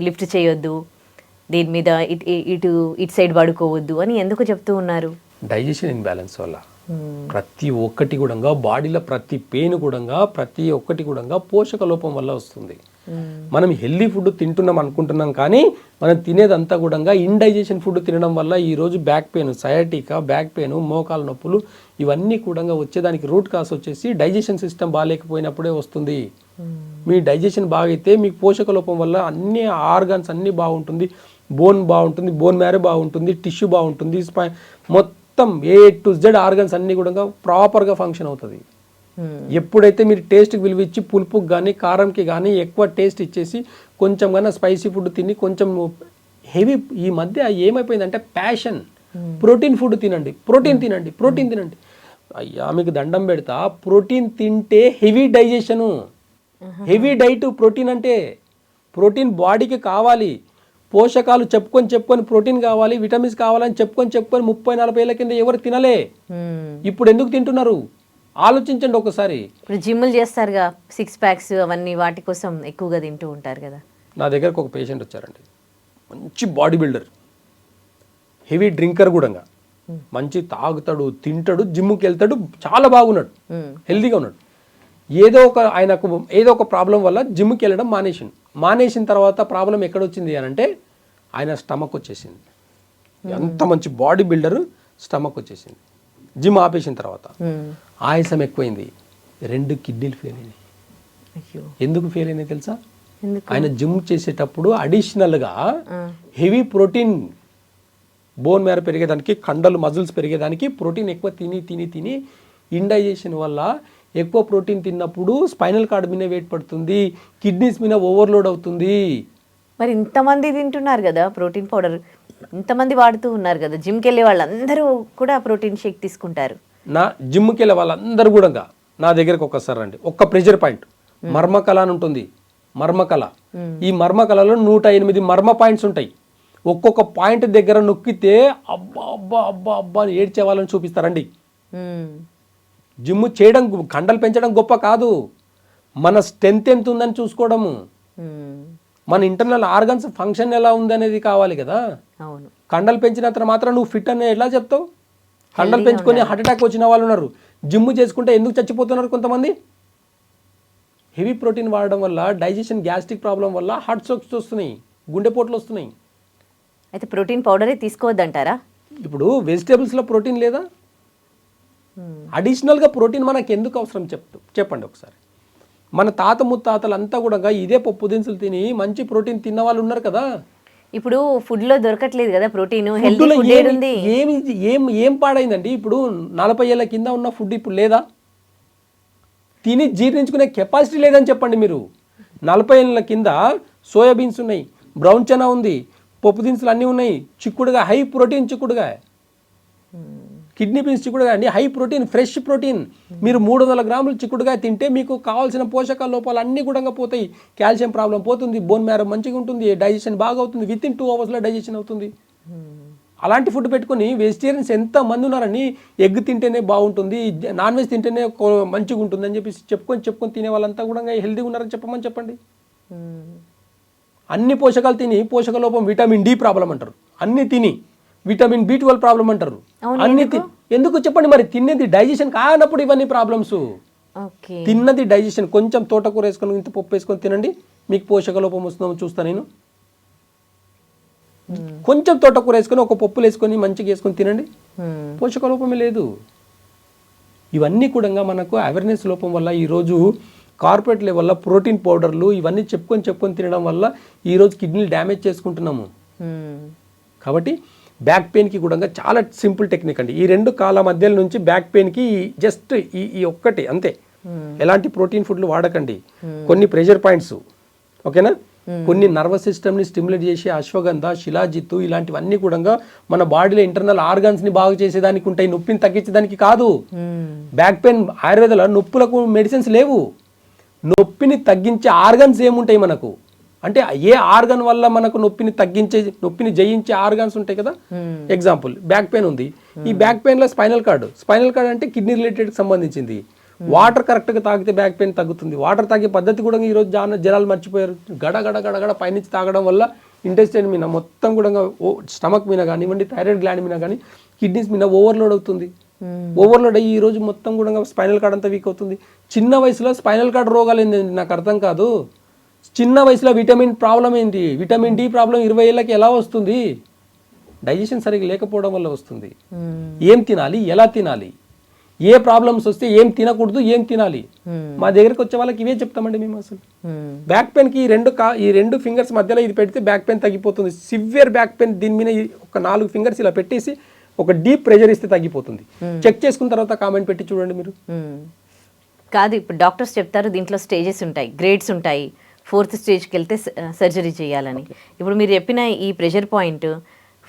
లిఫ్ట్ చేయొద్దు, దీని మీద ఇటు సైడ్ పడుకోవద్దు అని ఎందుకు చెప్తూ ఉన్నారు? డైజెషన్ ఇన్బ్యాలెన్స్ వల్ల ప్రతి ఒక్కటి కూడా బాడీలో ప్రతి పెయిన్ కూడా ప్రతి ఒక్కటి కూడా పోషక లోపం వల్ల వస్తుంది. మనం హెల్దీ ఫుడ్ తింటున్నాం అనుకుంటున్నాం, కానీ మనం తినేదంతా కూడా ఇండైజెషన్ ఫుడ్ తినడం వల్ల ఈరోజు back pain, sciatica, back pain, మోకాలు నొప్పులు ఇవన్నీ కూడా వచ్చేదానికి రూట్ కాస్ వచ్చేసి డైజెషన్ సిస్టమ్ బాగాలేకపోయినప్పుడే వస్తుంది. మీ డైజెషన్ బాగైతే మీకు పోషక లోపం వల్ల అన్ని ఆర్గాన్స్ అన్నీ బాగుంటుంది, బోన్ బాగుంటుంది, బోన్ మ్యారో బాగుంటుంది, టిష్యూ బాగుంటుంది, మొత్తం A to Z ఆర్గన్స్ అన్నీ కూడా ప్రాపర్గా ఫంక్షన్ అవుతుంది. ఎప్పుడైతే మీరు టేస్ట్కి విలువ ఇచ్చి పులుపుకి కానీ కారంకి కానీ ఎక్కువ టేస్ట్ ఇచ్చేసి కొంచెం కన్నా స్పైసీ ఫుడ్ తిని కొంచెం హెవీ, ఈ మధ్య ఏమైపోయిందంటే ప్యాషన్, ప్రోటీన్ ఫుడ్ తినండి, ప్రోటీన్ తినండి. అయ్యా మీకు దండం పెడతా, ప్రోటీన్ తింటే heavy digestion, heavy diet protein అంటే. ప్రోటీన్ బాడీకి కావాలి, పోషకాలు చెప్పుకొని ప్రోటీన్ కావాలి, విటమిన్స్ కావాలని చెప్పుకొని 30-40 ఏళ్ళ కింద ఎవరు తినలే. ఇప్పుడు ఎందుకు తింటున్నారు ఆలోచించండి ఒకసారి. ఇప్పుడు జిమ్లు చేస్తారుగా, 6 packs అవన్నీ, వాటి కోసం ఎక్కువగా తింటూ ఉంటారు కదా. నా దగ్గరకు ఒక పేషెంట్ వచ్చారండి, మంచి బాడీ బిల్డర్, హెవీ డ్రింకర్ కూడా, మంచి తాగుతాడు, తింటాడు, జిమ్కి వెళ్తాడు, చాలా బాగున్నాడు, హెల్దీగా ఉన్నాడు. ఆయనకు ఏదో ఒక ప్రాబ్లం వల్ల జిమ్కి వెళ్ళడం మానేసిన తర్వాత ప్రాబ్లం ఎక్కడొచ్చింది అని అంటే ఆయన స్టమక్ వచ్చేసింది. ఎంత మంచి బాడీ బిల్డర్, స్టమక్ వచ్చేసింది. జిమ్ ఆపేసిన తర్వాత ఆయాసం ఎక్కువైంది, 2 కిడ్నీలు ఫెయిల్ అయినాయి. ఎందుకు ఫెయిల్ అయినాయి తెలుసా? ఆయన జిమ్ చేసేటప్పుడు అడిషనల్గా హెవీ ప్రోటీన్, బోన్ మ్యారో పెరిగేదానికి, కండలు మజిల్స్ పెరిగేదానికి ప్రోటీన్ ఎక్కువ తిని ఇండైజెషన్ వల్ల ఎక్కువ ప్రోటీన్ తిన్నప్పుడు స్పైనల్ కార్డ్ మీద వెయిట్ పడుతుంది, కిడ్నీస్ మీద ఓవర్లోడ్ అవుతుంది. మరి ఇంతమంది తింటున్నారు కదా ప్రోటీన్ పౌడర్, ఇంతమంది వాడుతూ ఉన్నారు కదా, జిమ్కి వెళ్ళే వాళ్ళందరూ కూడా ప్రోటీన్ షేక్ తీసుకుంటారు. నా జిమ్కి వెళ్ళే వాళ్ళందరూ కూడా నా దగ్గరకు ఒక్కసారి రండి. ఒక్క ప్రెషర్ పాయింట్, మర్మకళ అని ఉంటుంది, మర్మకళ. ఈ మర్మకళలో 108 మర్మ పాయింట్స్ ఉంటాయి. ఒక్కొక్క పాయింట్ దగ్గర నొక్కితే అబ్బా అబ్బా అబ్బా అబ్బా అని ఏడ్చే వాళ్ళని చూపిస్తారండి. జిమ్ చేయడం, కండలు పెంచడం గొప్ప కాదు, మన స్ట్రెంత్ ఎంత ఉందని చూసుకోవడము, మన ఇంటర్నల్ ఆర్గన్స్ ఫంక్షన్ ఎలా ఉందనేది కావాలి కదా. కండలు పెంచినంత మాత్రం నువ్వు ఫిట్ అని ఎలా చెప్తావు? కండలు పెంచుకొని హార్ట్ అటాక్ వచ్చిన వాళ్ళు ఉన్నారు. జిమ్ చేసుకుంటే ఎందుకు చచ్చిపోతున్నారు కొంతమంది? హెవీ ప్రోటీన్ వాడడం వల్ల, డైజెషన్, గ్యాస్ట్రిక్ ప్రాబ్లం వల్ల హార్ట్ స్ట్రోక్స్ వస్తున్నాయి, గుండెపోట్లు వస్తున్నాయి. అయితే ప్రోటీన్ పౌడరే తీసుకోవద్దంటారా? ఇప్పుడు వెజిటేబుల్స్లో ప్రోటీన్ లేదా? అడిషనల్గా ప్రోటీన్ మనకు ఎందుకు అవసరం చెప్పండి ఒకసారి. మన తాత ముత్తాతలు అంతా కూడా ఇదే పప్పు దినుసులు తిని మంచి ప్రోటీన్ తిన్న వాళ్ళు ఉన్నారు కదా. ఇప్పుడు ఫుడ్లో దొరకట్లేదు కదా ప్రోటీన్. ఏం పాడైందండి? ఇప్పుడు 40 ఏళ్ళ కింద ఉన్న ఫుడ్ ఇప్పుడు లేదా? తిని జీర్ణించుకునే కెపాసిటీ లేదని చెప్పండి మీరు. 40 ఏళ్ళ కింద సోయాబీన్స్ ఉన్నాయి, బ్రౌన్ చనా ఉంది, పప్పు దినుసులు అన్నీ ఉన్నాయి, చిక్కుడుగా హై ప్రోటీన్, చిక్కుడుగా కిడ్నీ బీన్స్ చిక్కుడుగా అండి, హై ప్రోటీన్, ఫ్రెష్ ప్రోటీన్. మీరు 300 గ్రాములు చిక్కుడుగా తింటే మీకు కావాల్సిన పోషక లోపాలు అన్నీ కూడా పోతాయి. కాల్షియం ప్రాబ్లం పోతుంది, బోన్ మ్యారో మంచిగా ఉంటుంది, డైజెషన్ బాగా అవుతుంది, వితిన్ 2 అవర్స్లో డైజెషన్ అవుతుంది. అలాంటి ఫుడ్ పెట్టుకుని వెజిటేరియన్స్ ఎంత మంది ఉన్నారని, ఎగ్ తింటేనే బాగుంటుంది, నాన్ వెజ్ తింటేనే మంచిగా ఉంటుంది అని చెప్పి చెప్పుకొని తినే వాళ్ళంతా కూడా హెల్దీగా ఉన్నారని చెప్పండి. అన్ని పోషకాలు తిని పోషక లోపం, విటమిన్ డి ప్రాబ్లం అంటారు, అన్ని తిని విటమిన్ B12 ప్రాబ్లం అంటారు, అన్ని ఎందుకు చెప్పండి. మరి తినేది డైజెషన్ కానప్పుడు ఇవన్నీ ప్రాబ్లమ్స్. తిన్నది డైజెషన్. కొంచెం తోటకూర వేసుకొని, ఇంత పప్పు వేసుకొని తినండి, మీకు పోషక లోపం వస్తుందో చూస్తా నేను. కొంచెం తోటకూర వేసుకొని, ఒక పప్పులు వేసుకొని మంచిగా వేసుకొని తినండి, పోషక లోపమే లేదు. ఇవన్నీ కూడా మనకు అవేర్నెస్ లోపం వల్ల ఈరోజు కార్పొరేట్ లెవెల్లో ప్రోటీన్ పౌడర్లు ఇవన్నీ చెప్పుకొని తినడం వల్ల ఈరోజు కిడ్నీలు డ్యామేజ్ చేసుకుంటున్నాము. కాబట్టి బ్యాక్ పెయిన్కి కూడా చాలా సింపుల్ టెక్నిక్ అండి. ఈ 2 కాళ్ళ మధ్యల నుంచి బ్యాక్ పెయిన్కి జస్ట్ ఈ ఒక్కటి అంతే. ఎలాంటి ప్రోటీన్ ఫుడ్లు వాడకండి. కొన్ని ప్రెషర్ పాయింట్స్, ఓకేనా, కొన్ని నర్వస్ సిస్టమ్ని స్టిమ్యులేట్ చేసి అశ్వగంధ, శిలాజిత్తు ఇలాంటివన్నీ కూడా మన బాడీలో ఇంటర్నల్ ఆర్గాన్స్ని బాగు చేసేదానికి ఉంటాయి, నొప్పిని తగ్గించేదానికి కాదు. బ్యాక్ పెయిన్ ఆయుర్వేదంలో నొప్పులకు మెడిసిన్స్ లేవు. నొప్పిని తగ్గించే ఆర్గన్స్ ఏముంటాయి మనకు? అంటే ఏ ఆర్గన్ వల్ల మనకు నొప్పిని జయించే ఆర్గాన్స్ ఉంటాయి కదా. ఎగ్జాంపుల్ బ్యాక్ పెయిన్ ఉంది, ఈ బ్యాక్ పెయిన్ లో స్పైనల్ కార్డ్ అంటే కిడ్నీ రిలేటెడ్ సంబంధించింది. వాటర్ కరెక్ట్ గా తాగితే బ్యాక్ పెయిన్ తగ్గుతుంది. వాటర్ తాగే పద్ధతి కూడా ఈ రోజు జనాలు మర్చిపోయారు. గడ పైనుంచి తాగడం వల్ల ఇంటెస్టైన్ మీద మొత్తం కూడా స్టమక్ మీద కానివ్వండి, థైరాయిడ్ గ్లాండ్ మీద కానీ, కిడ్నీస్ మీద ఓవర్లోడ్ అవుతుంది. ఓవర్లోడ్ అయ్యి ఈ రోజు మొత్తం కూడా స్పైనల్ కార్డ్ అంతా వీక్ అవుతుంది. చిన్న వయసులో స్పైనల్ కార్డ్ రోగాలు ఏంటండి నాకు అర్థం కాదు. చిన్న వయసులో విటమిన్ ప్రాబ్లం ఏంటి, విటమిన్ డి ప్రాబ్లం 20 ఏళ్ళకి ఎలా వస్తుంది? డైజెషన్ సరిగ్గా లేకపోవడం వల్ల వస్తుంది. ఏం తినాలి, ఎలా తినాలి, ఏ ప్రాబ్లమ్స్ వస్తే ఏం తినకూడదు, ఏం తినాలి, మా దగ్గరికి వచ్చే వాళ్ళకి ఇవే చెప్తామండి మేము. అసలు బ్యాక్ పెయిన్ కి ఈ రెండు ఫింగర్స్ మధ్యలో ఇది పెడితే బ్యాక్ పెయిన్ తగ్గిపోతుంది. సివియర్ బ్యాక్ పెయిన్ దీని మీద ఒక 4 ఫింగర్స్ ఇలా పెట్టేసి ఒక డీప్ ప్రెషర్ ఇస్తే తగ్గిపోతుంది. చెక్ చేసుకున్న తర్వాత కామెంట్ పెట్టి చూడండి మీరు. కాదు, ఇప్పుడు డాక్టర్స్ చెప్తారు దీంట్లో స్టేజెస్ ఉంటాయి, గ్రేడ్స్ ఉంటాయి, 4th స్టేజ్కి వెళ్తే సర్జరీ చేయాలని. ఇప్పుడు మీరు చెప్పిన ఈ ప్రెషర్ పాయింట్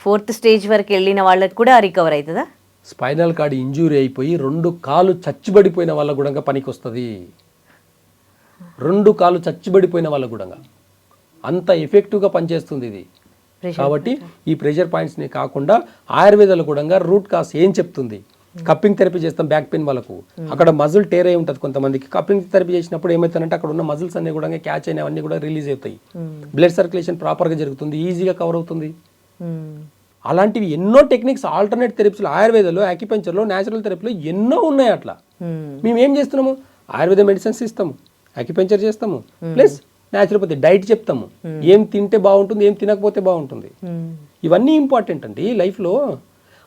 4th స్టేజ్ వరకు వెళ్ళిన వాళ్ళకి కూడా రికవర్ అవుతుందా? స్పైనల్ కార్డ్ ఇంజూరీ అయిపోయి 2 కాళ్ళు చచ్చిబడిపోయిన వాళ్ళకు కూడా పనికి వస్తుంది. 2 కాళ్ళు చచ్చిబడిపోయిన వాళ్ళకు కూడా అంత ఎఫెక్టివ్గా పనిచేస్తుంది ఇది. కాబట్టి ఈ ప్రెషర్ పాయింట్స్ని కాకుండా ఆయుర్వేదాలు కూడా రూట్ కాస్ ఏం చెప్తుంది. కప్పింగ్ థెరపీ చేస్తాం బ్యాక్ పెయిన్ వాళ్ళకు. అక్కడ మజిల్ టేర్ అయి ఉంటుంది కొంతమందికి. కప్పింగ్ థెరపీ చేసినప్పుడు ఏమవుతుందంటే అక్కడ ఉన్న మజిల్స్ అన్ని కూడా క్యాచ్ అయినవన్నీ కూడా రిలీజ్ అవుతాయి. బ్లడ్ సర్క్యులేషన్ ప్రాపర్గా జరుగుతుంది, ఈజీగా కవర్ అవుతుంది. అలాంటివి ఎన్నో టెక్నిక్స్ ఆల్టర్నేట్ థెరపీలు ఆయుర్వేదంలో, యాక్యుపంచర్లో, న్యాచురల్ థెరపీలో ఎన్నో ఉన్నాయి. అట్లా మేము ఏం చేస్తున్నాము, ఆయుర్వేద మెడిసిన్స్ ఇస్తాము, యాక్యుపంచర్ చేస్తాము, ప్లస్ న్యాచురోపతి డైట్ చెప్తాము. ఏం తింటే బాగుంటుంది, ఏం తినకపోతే బాగుంటుంది. ఇవన్నీ ఇంపార్టెంట్ అండి లైఫ్లో.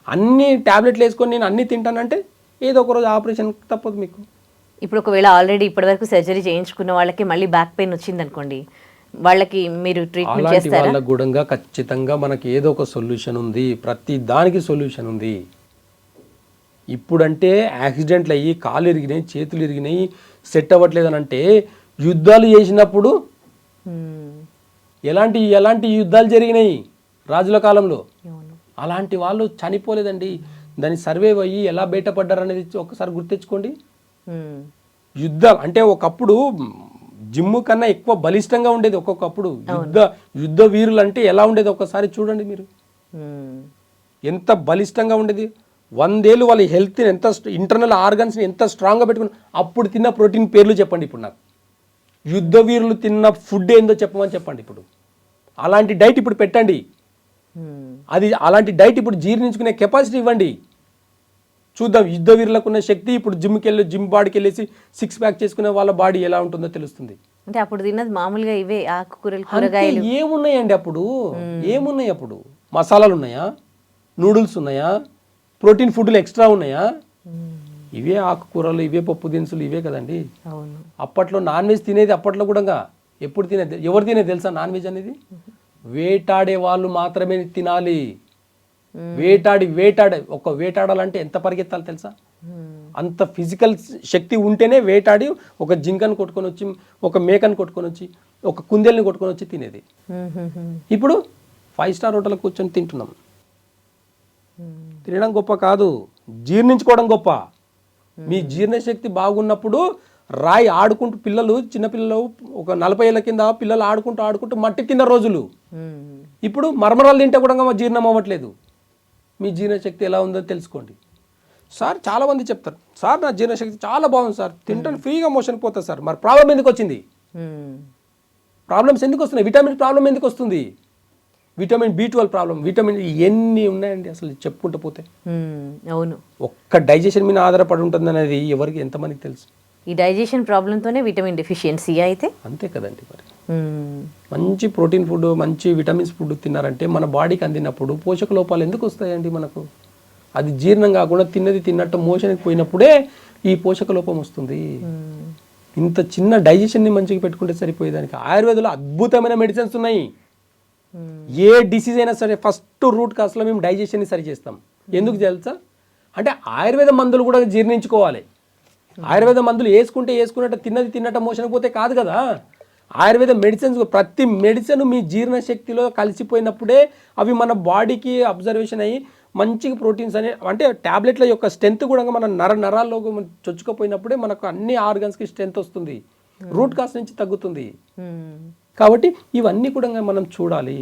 అన్ని టాబ్లెట్లు వేసుకొని నేను అన్ని తింటానంటే ఏదో ఒక రోజు ఆపరేషన్ తప్పదు మీకు. ఇప్పుడు ఒకవేళ ఆల్రెడీ ఇప్పటివరకు సర్జరీ చేయించుకున్న వాళ్ళకి మళ్ళీ బ్యాక్ పెయిన్ వచ్చింది అనుకోండి, వాళ్ళకి మీరు ట్రీట్మెంట్ చేస్తారా? వాళ్ళకి కూడా ఖచ్చితంగా మనకి ఏదో ఒక సొల్యూషన్ ఉంది. ప్రతి దానికి సొల్యూషన్ ఉంది. ఇప్పుడంటే యాక్సిడెంట్లు అయ్యి కాళ్ళు ఇరిగినాయి, చేతులు ఇరిగినాయి, సెట్ అవ్వట్లేదు అని అంటే, యుద్ధాలు చేసినప్పుడు ఎలాంటి యుద్ధాలు జరిగినాయి రాజుల కాలంలో. అలాంటి వాళ్ళు చనిపోలేదండి. దాన్ని సర్వైవ్ అయ్యి ఎలా బయటపడ్డారు అనేది ఒకసారి గుర్తించుకోండి. యుద్ధాలు అంటే ఒకప్పుడు జిమ్ కన్నా ఎక్కువ బలిష్టంగా ఉండేది. ఒక్కొక్కప్పుడు యుద్ధ వీరులు అంటే ఎలా ఉండేది ఒకసారి చూడండి మీరు. ఎంత బలిష్టంగా ఉండేది. 100 ఏళ్ళు వాళ్ళ హెల్త్ ఎంత, ఇంటర్నల్ ఆర్గన్స్ని ఎంత స్ట్రాంగ్గా పెట్టుకుని అప్పుడు తిన్న ప్రోటీన్ పేర్లు చెప్పండి. ఇప్పుడు నాకు యుద్ధ వీరులు తిన్న ఫుడ్ ఏందో చెప్పమని చెప్పండి. ఇప్పుడు అలాంటి డైట్ ఇప్పుడు పెట్టండి. అలాంటి డైట్ ఇప్పుడు జీర్ణించుకునే కెపాసిటీ ఇవ్వండి. చూద్దాం యుద్ధ వీరులకు ఉన్న శక్తి ఇప్పుడు జిమ్ బాడీకి వెళ్ళేసి 6 ప్యాక్ చేసుకునే వాళ్ళ బాడీ ఎలా ఉంటుందో తెలుస్తుంది. అంటే అప్పుడు తిన్నది మామూలుగా ఇవే ఆకుకూరలు, కూరగాయలు ఏమున్నాయండి అప్పుడు. ఏమున్నాయి అప్పుడు? మసాలాలు ఉన్నాయా, నూడిల్స్ ఉన్నాయా, ప్రోటీన్ ఫుడ్లు ఎక్స్ట్రా ఉన్నాయా? ఇవే ఆకుకూరలు, ఇవే పప్పు దినుసులు, ఇవే కదండి. అప్పట్లో నాన్ వెజ్ తినేది అప్పట్లో కూడా ఎప్పుడు తినేది, ఎవరు తినేది తెలుసా? నాన్ వెజ్ అనేది వేటాడే వాళ్ళు మాత్రమే తినాలి. వేటాడాలంటే ఎంత పరిగెత్తాలి తెలుసా? అంత ఫిజికల్ శక్తి ఉంటేనే వేటాడి ఒక జింకను కొట్టుకొని వచ్చి, ఒక మేకను కొట్టుకొని వచ్చి, ఒక కుందేల్ని కొట్టుకొని వచ్చి తినేది. ఇప్పుడు 5 స్టార్ హోటల్ కూర్చొని తింటున్నాం. తినడం గొప్ప కాదు, జీర్ణించుకోవడం గొప్ప. మీ జీర్ణశక్తి బాగున్నప్పుడు రాయి ఆడుకుంటూ పిల్లలు, చిన్నపిల్లలు ఒక 40 ఏళ్ళ కింద పిల్లలు ఆడుకుంటూ మట్టి కింద రోజులు. ఇప్పుడు మరమరాలు తింటే కూడా జీర్ణం అవ్వట్లేదు. మీ జీర్ణశక్తి ఎలా ఉందో తెలుసుకోండి. సార్ చాలామంది చెప్తారు, సార్ నా జీర్ణశక్తి చాలా బాగుంది సార్, తింటాను ఫ్రీగా మోషన్ పోతుంది సార్. మరి ప్రాబ్లం ఎందుకు వచ్చింది? ప్రాబ్లమ్స్ ఎందుకు వస్తున్నాయి? విటమిన్ ప్రాబ్లం ఎందుకు వస్తుంది? విటమిన్ B12 ప్రాబ్లం, విటమిన్ ఎన్ని ఉన్నాయండి అసలు చెప్పుకుంటూ పోతే. అవును, ఒక్క డైజెషన్ మీద ఆధారపడి ఉంటుంది అనేది ఎవరికి ఎంతమందికి తెలుసు? ఈ డైజెషన్ ప్రాబ్లంతోనే విటమిన్ డెఫిషియన్సీ అయితే అంతే కదండి. మరి మంచి ప్రోటీన్ ఫుడ్, మంచి విటమిన్స్ ఫుడ్ తిన్నారంటే మన బాడీకి అందినప్పుడు పోషక లోపాలు ఎందుకు వస్తాయండి మనకు? అది జీర్ణం కాకుండా తిన్నది తిన్నట్టు మోషన్కి పోయినప్పుడే ఈ పోషక లోపం వస్తుంది. ఇంత చిన్న డైజెషన్ని మంచిగా పెట్టుకుంటే సరిపోయేదానికి ఆయుర్వేదంలో అద్భుతమైన మెడిసిన్స్ ఉన్నాయి. ఏ డిసీజ్ అయినా సరే ఫస్ట్ రూట్ కాస్లో మేము డైజెషన్ని సరి చేస్తాం. ఎందుకు తెలుసా? అంటే ఆయుర్వేద మందులు కూడా జీర్ణించుకోవాలి. ఆయుర్వేద మందులు వేసుకున్నట్టు తిన్నది తిన్నట్టు మోషన్ పోతే కాదు కదా. ఆయుర్వేద మెడిసిన్స్, ప్రతి మెడిసిన్ మీ జీర్ణశక్తిలో కలిసిపోయినప్పుడే అవి మన బాడీకి అబ్జర్వేషన్ అయ్యి మంచిగా ప్రోటీన్స్ అంటే ట్యాబ్లెట్ల యొక్క స్ట్రెంత్ కూడా మన నరాల్లో చొచ్చుకుపోయినప్పుడే మనకు అన్ని ఆర్గన్స్కి స్ట్రెంత్ వస్తుంది, రూట్ కాస్ నుంచి తగ్గుతుంది. కాబట్టి ఇవన్నీ కూడా మనం చూడాలి.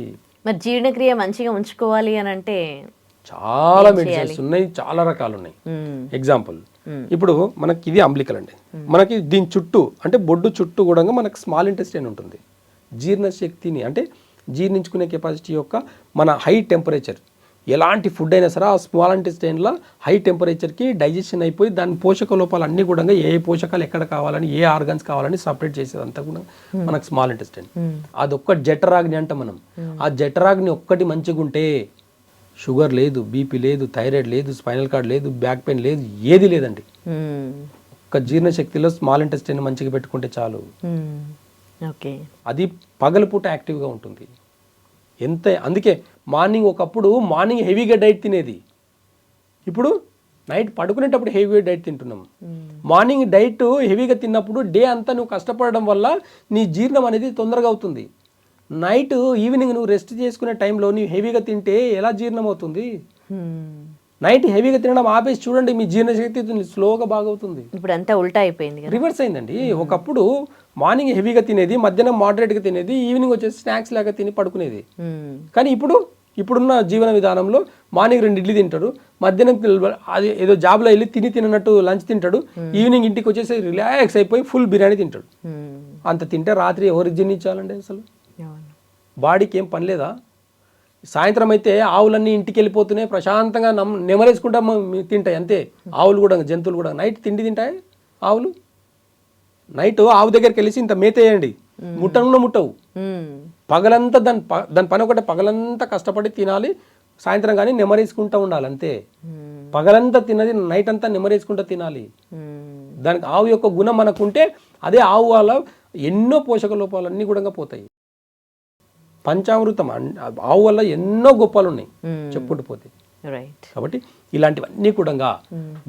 మరి జీర్ణక్రియ మంచిగా ఉంచుకోవాలి అని అంటే చాలా మెడిసిన్స్ ఉన్నాయి, చాలా రకాలు ఉన్నాయి. ఎగ్జాంపుల్ ఇప్పుడు మనకి ఇది అంబ్లికల్ అండి, మనకి దీని చుట్టూ అంటే బొడ్డు చుట్టూ కూడా మనకి స్మాల్ ఇంటెస్టైన్ ఉంటుంది. జీర్ణశక్తిని అంటే జీర్ణించుకునే కెపాసిటీ యొక్క మన హై టెంపరేచర్, ఎలాంటి ఫుడ్ అయినా సరే ఆ స్మాల్ ఇంటెస్టైన్లో హై టెంపరేచర్కి డైజెషన్ అయిపోయి దాని పోషక లోపాలు అన్నీ కూడా ఏ పోషకాలు ఎక్కడ కావాలని ఏ ఆర్గన్స్ కావాలని సపరేట్ చేసేదంతా కూడా మనకు స్మాల్ ఇంటెస్టైన్. అదొక్క జఠరాగ్ని అంట మనం. ఆ జఠరాగ్ని ఒక్కటి మంచిగా ఉంటే షుగర్ లేదు, బీపీ లేదు, థైరాయిడ్ లేదు, స్పైనల్ కార్డ్ లేదు, బ్యాక్ పెయిన్ లేదు, ఏది లేదండి. ఒక్క జీర్ణశక్తిలో స్మాల్ ఇంటెస్టైన్ మంచిగా పెట్టుకుంటే చాలు. అది పగలపూట యాక్టివ్గా ఉంటుంది. అందుకే ఒకప్పుడు మార్నింగ్ హెవీగా డైట్ తినేది, ఇప్పుడు నైట్ పడుకునేటప్పుడు హెవీగా డైట్ తింటున్నాం. మార్నింగ్ డైట్ హెవీగా తిన్నప్పుడు డే అంతా నువ్వు కష్టపడడం వల్ల నీ జీర్ణం అనేది తొందరగా అవుతుంది. నైట్ ఈవినింగ్ నువ్వు రెస్ట్ చేసుకునే టైంలో నువ్వు హెవీగా తింటే ఎలా జీర్ణం అవుతుంది? నైట్ హెవీగా తినడం ఆపేసి చూడండి, మీ జీర్ణశక్తి స్లోగా బాగవుతుంది. ఇప్పుడు అంతా ఉల్టా అయిపోయింది, రివర్స్ అయిందండి. ఒకప్పుడు మార్నింగ్ హెవీగా తినేది, మధ్యాహ్నం మోడరేట్గా తినేది, ఈవినింగ్ వచ్చేసి స్నాక్స్ లాగా తిని పడుకునేది. కానీ ఇప్పుడున్న జీవన విధానంలో మార్నింగ్ 2 ఇడ్లీ తింటాడు, మధ్యాహ్నం అది ఏదో జాబ్లో వెళ్ళి తినట్టు లంచ్ తింటాడు, ఈవినింగ్ ఇంటికి వచ్చేసి రిలాక్స్ అయిపోయి ఫుల్ బిర్యానీ తింటాడు. అంత తింటే రాత్రి ఎవరికి జీర్ణించాలండి? అసలు బాడీకి ఏం పని లేదా? సాయంత్రం అయితే ఆవులన్నీ ఇంటికి వెళ్ళిపోతున్నాయి, ప్రశాంతంగా నెమరేసుకుంటా తింటాయి అంతే. ఆవులు కూడా, జంతువులు కూడా నైట్ తిండి తింటాయి. ఆవులు నైట్ ఆవు దగ్గరికి వెళ్ళి ఇంత మేతేయండి, ముట్టవు. పగలంతా దాని పని ఒకటే, పగలంతా కష్టపడి తినాలి, సాయంత్రం కానీ నెమరేసుకుంటూ ఉండాలి అంతే. పగలంతా తిన్నది నైట్ అంతా నెమరేసుకుంటూ తినాలి. దానికి ఆవు యొక్క గుణం మనకుంటే అదే ఆవు వల్ల ఎన్నో పోషక లోపాలన్నీ కూడా పోతాయి. పంచామృతం ఆవు వల్ల ఎన్నో గొప్పలు ఉన్నాయి చెప్పుకుంటూ పోతే. కాబట్టి ఇలాంటివన్నీ కూడా